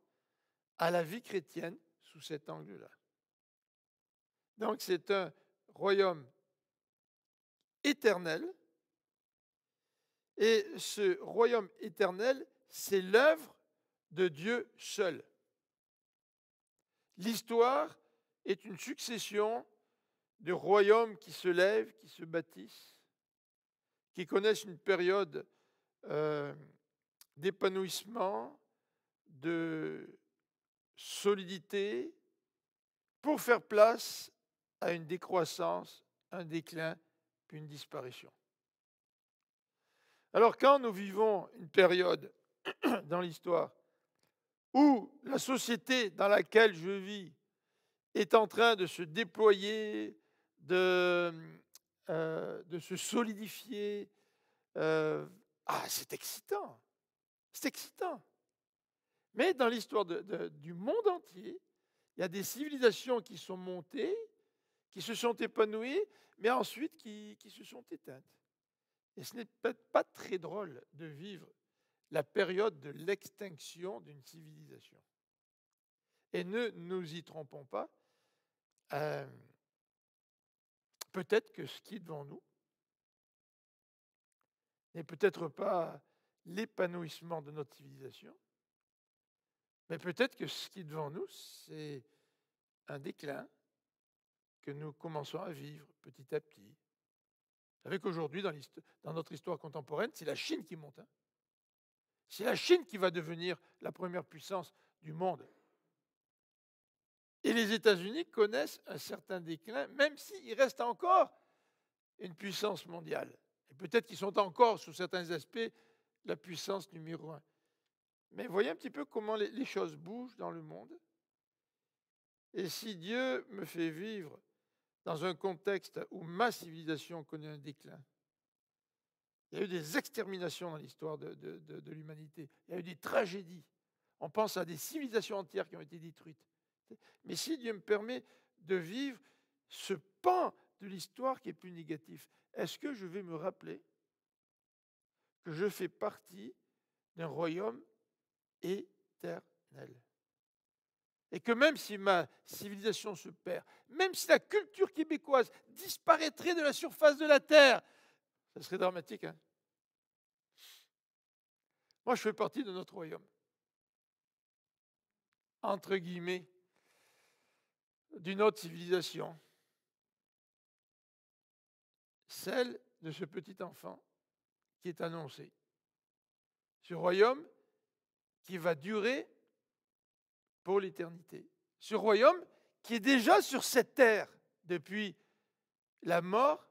à la vie chrétienne sous cet angle-là? Donc c'est un royaume éternel, et ce royaume éternel, c'est l'œuvre de Dieu seul. L'histoire est une succession de royaumes qui se lèvent, qui se bâtissent, qui connaissent une période d'épanouissement, de solidité, pour faire place à une décroissance, un déclin, puis une disparition. Alors quand nous vivons une période dans l'histoire où la société dans laquelle je vis est en train de se déployer, de se solidifier, c'est excitant. C'est excitant. Mais dans l'histoire du monde entier, il y a des civilisations qui sont montées, qui se sont épanouies, mais ensuite qui se sont éteintes. Et ce n'est peut-être pas très drôle de vivre la période de l'extinction d'une civilisation. Et ne nous y trompons pas, peut-être que ce qui est devant nous n'est peut-être pas l'épanouissement de notre civilisation, mais peut-être que ce qui est devant nous, c'est un déclin que nous commençons à vivre petit à petit. Vous savez qu'aujourd'hui, dans notre histoire contemporaine, c'est la Chine qui monte. Hein. C'est la Chine qui va devenir la première puissance du monde. Et les États-Unis connaissent un certain déclin, même s'il reste encore une puissance mondiale. Et peut-être qu'ils sont encore, sous certains aspects, la puissance numéro 1. Mais voyez un petit peu comment les choses bougent dans le monde. Et si Dieu me fait vivre dans un contexte où ma civilisation connaît un déclin, Il y a eu des exterminations dans l'histoire de l'humanité. Il y a eu des tragédies. On pense à des civilisations entières qui ont été détruites. Mais si Dieu me permet de vivre ce pan de l'histoire qui est plus négatif, est-ce que je vais me rappeler que je fais partie d'un royaume éternel? Et que même si ma civilisation se perd, même si la culture québécoise disparaîtrait de la surface de la terre, ça serait dramatique, hein? Moi, je fais partie de notre royaume. Entre guillemets, d'une autre civilisation. Celle de ce petit enfant qui est annoncé. Ce royaume qui va durer pour l'éternité. Ce royaume qui est déjà sur cette terre depuis la mort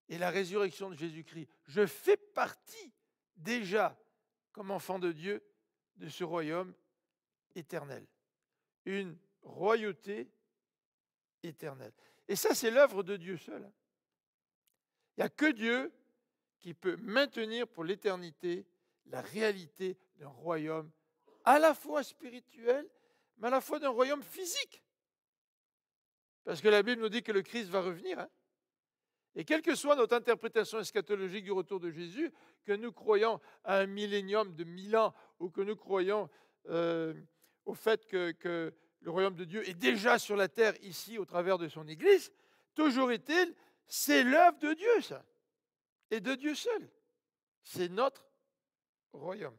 et la résurrection de Jésus-Christ. Je fais partie déjà, comme enfant de Dieu, de ce royaume éternel. Une royauté éternelle. Et ça, c'est l'œuvre de Dieu seul. Il n'y a que Dieu qui peut maintenir pour l'éternité la réalité d'un royaume à la fois spirituel, mais à la fois d'un royaume physique. Parce que la Bible nous dit que le Christ va revenir. Hein? Et quelle que soit notre interprétation eschatologique du retour de Jésus, que nous croyons à un millénium de 1000 ans, ou que nous croyons au fait que le royaume de Dieu est déjà sur la terre ici au travers de son Église, toujours est-il, c'est l'œuvre de Dieu, ça. Et de Dieu seul. C'est notre royaume.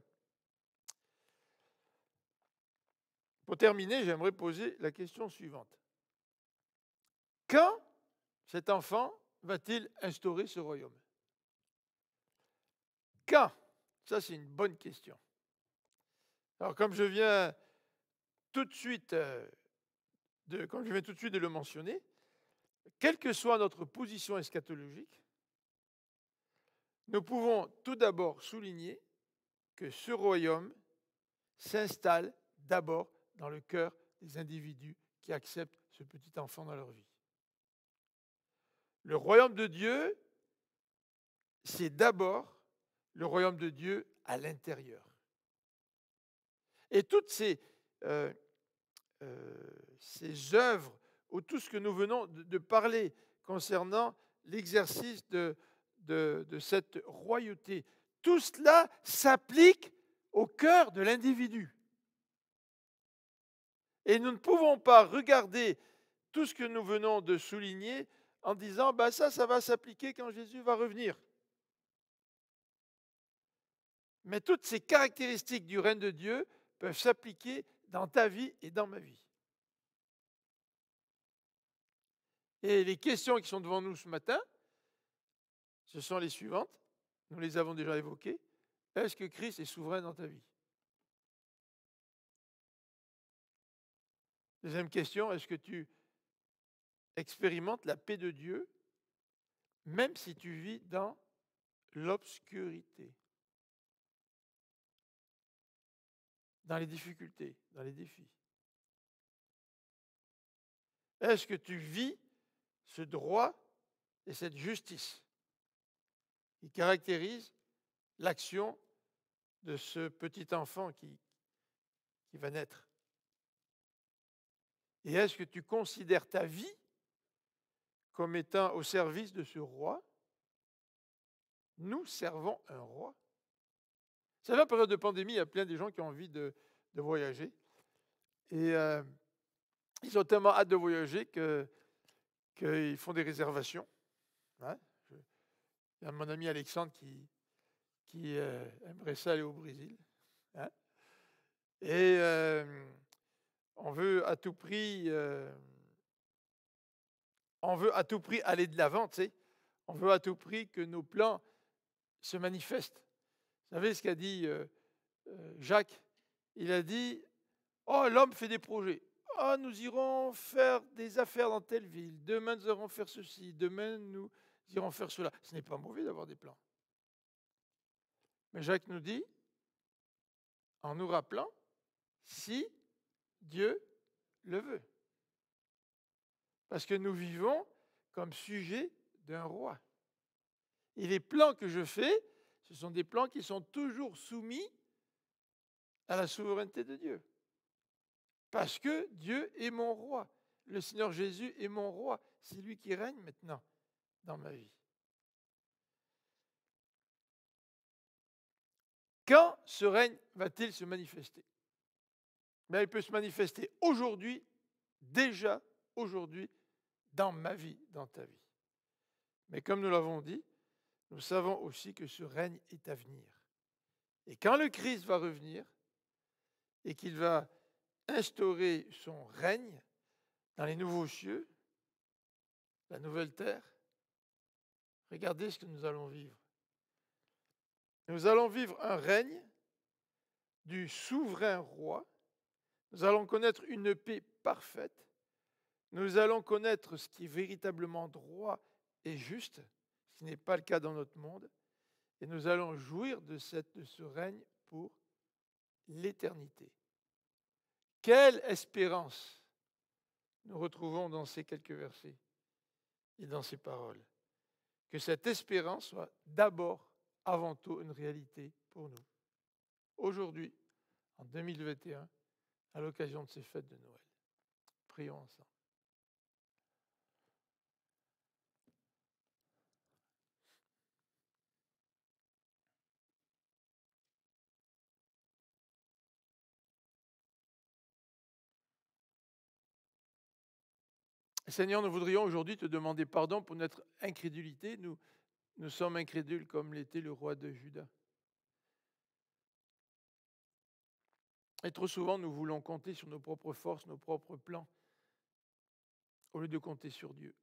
Pour terminer, j'aimerais poser la question suivante. Quand cet enfant va-t-il instaurer ce royaume? Quand? Ça, c'est une bonne question. Alors, comme je viens tout de suite de le mentionner, quelle que soit notre position eschatologique, nous pouvons tout d'abord souligner que ce royaume s'installe d'abord dans le cœur des individus qui acceptent ce petit enfant dans leur vie. Le royaume de Dieu, c'est d'abord le royaume de Dieu à l'intérieur. Et toutes ces œuvres, ou tout ce que nous venons de parler concernant l'exercice de cette royauté, tout cela s'applique au cœur de l'individu. Et nous ne pouvons pas regarder tout ce que nous venons de souligner en disant bah ça va s'appliquer quand Jésus va revenir. Mais toutes ces caractéristiques du règne de Dieu peuvent s'appliquer dans ta vie et dans ma vie. Et les questions qui sont devant nous ce matin, ce sont les suivantes. Nous les avons déjà évoquées. Est-ce que Christ est souverain dans ta vie? Deuxième question, est-ce que tu expérimentes la paix de Dieu même si tu vis dans l'obscurité, dans les difficultés, dans les défis? Est-ce que tu vis ce droit et cette justice qui caractérise l'action de ce petit enfant qui va naître? Et est-ce que tu considères ta vie comme étant au service de ce roi? Nous servons un roi. Vous savez, en période de pandémie, il y a plein de gens qui ont envie de voyager. Et ils ont tellement hâte de voyager qu'ils font des réservations. Hein? Il y a mon ami Alexandre qui aimerait ça aller au Brésil. Hein? Et on veut à tout prix aller de l'avant, tu sais. On veut à tout prix que nos plans se manifestent. Vous savez ce qu'a dit Jacques? Il a dit, oh, l'homme fait des projets. Oh, nous irons faire des affaires dans telle ville. Demain, nous irons faire ceci. Demain, nous irons faire cela. Ce n'est pas mauvais d'avoir des plans. Mais Jacques nous dit, en nous rappelant, si Dieu le veut. Parce que nous vivons comme sujet d'un roi. Et les plans que je fais, Ce sont des plans qui sont toujours soumis à la souveraineté de Dieu. Parce que Dieu est mon roi. Le Seigneur Jésus est mon roi. C'est lui qui règne maintenant dans ma vie. Quand ce règne va-t-il se manifester? Mais il peut se manifester aujourd'hui, déjà aujourd'hui, dans ma vie, dans ta vie. Mais comme nous l'avons dit, nous savons aussi que ce règne est à venir. Et quand le Christ va revenir et qu'il va instaurer son règne dans les nouveaux cieux, la nouvelle terre, regardez ce que nous allons vivre. Nous allons vivre un règne du souverain roi. Nous allons connaître une paix parfaite. Nous allons connaître ce qui est véritablement droit et juste, ce qui n'est pas le cas dans notre monde. Et nous allons jouir de ce règne pour l'éternité. Quelle espérance nous retrouvons dans ces quelques versets et dans ces paroles. Que cette espérance soit d'abord, avant tout, une réalité pour nous. Aujourd'hui, en 2021, à l'occasion de ces fêtes de Noël. Prions ensemble. Seigneur, nous voudrions aujourd'hui te demander pardon pour notre incrédulité. Nous sommes incrédules comme l'était le roi de Juda. Et trop souvent, nous voulons compter sur nos propres forces, nos propres plans, au lieu de compter sur Dieu.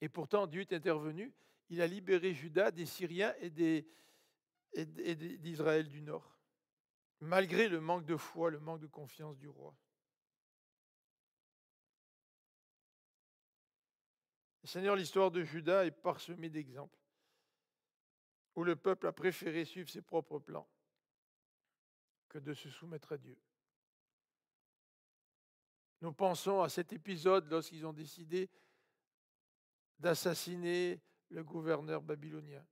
Et pourtant, Dieu est intervenu. Il a libéré Juda des Syriens et d'Israël du Nord, malgré le manque de foi, le manque de confiance du roi. Seigneur, l'histoire de Juda est parsemée d'exemples où le peuple a préféré suivre ses propres plans que de se soumettre à Dieu. Nous pensons à cet épisode lorsqu'ils ont décidé d'assassiner le gouverneur babylonien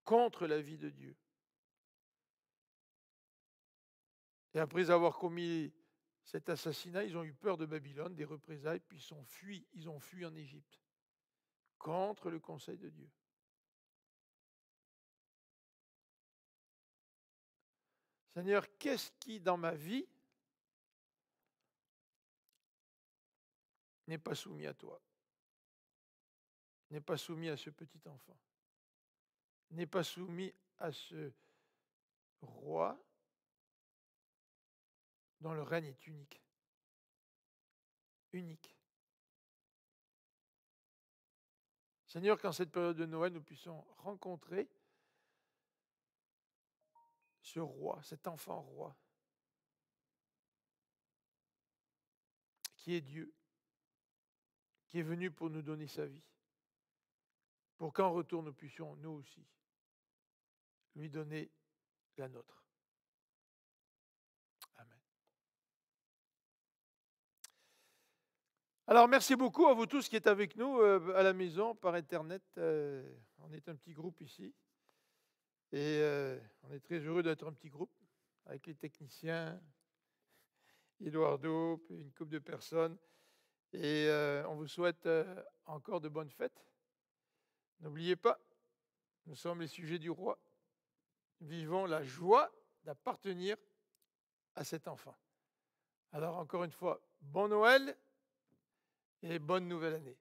contre l'avis de Dieu. Et après avoir commis cet assassinat, ils ont eu peur de Babylone, des représailles, puis ils ont fui en Égypte contre le conseil de Dieu. Seigneur, qu'est-ce qui dans ma vie n'est pas soumis à toi, n'est pas soumis à ce petit enfant, n'est pas soumis à ce roi dont le règne est unique. Unique. Seigneur, qu'en cette période de Noël, nous puissions rencontrer ce roi, cet enfant roi, qui est Dieu, qui est venu pour nous donner sa vie, pour qu'en retour nous puissions, nous aussi, lui donner la nôtre. Amen. Alors, merci beaucoup à vous tous qui êtes avec nous à la maison, par Internet. On est un petit groupe ici. Et on est très heureux d'être un petit groupe avec les techniciens, Eduardo, puis une couple de personnes. Et on vous souhaite encore de bonnes fêtes. N'oubliez pas, nous sommes les sujets du roi. Vivons la joie d'appartenir à cet enfant. Alors encore une fois, bon Noël et bonne nouvelle année.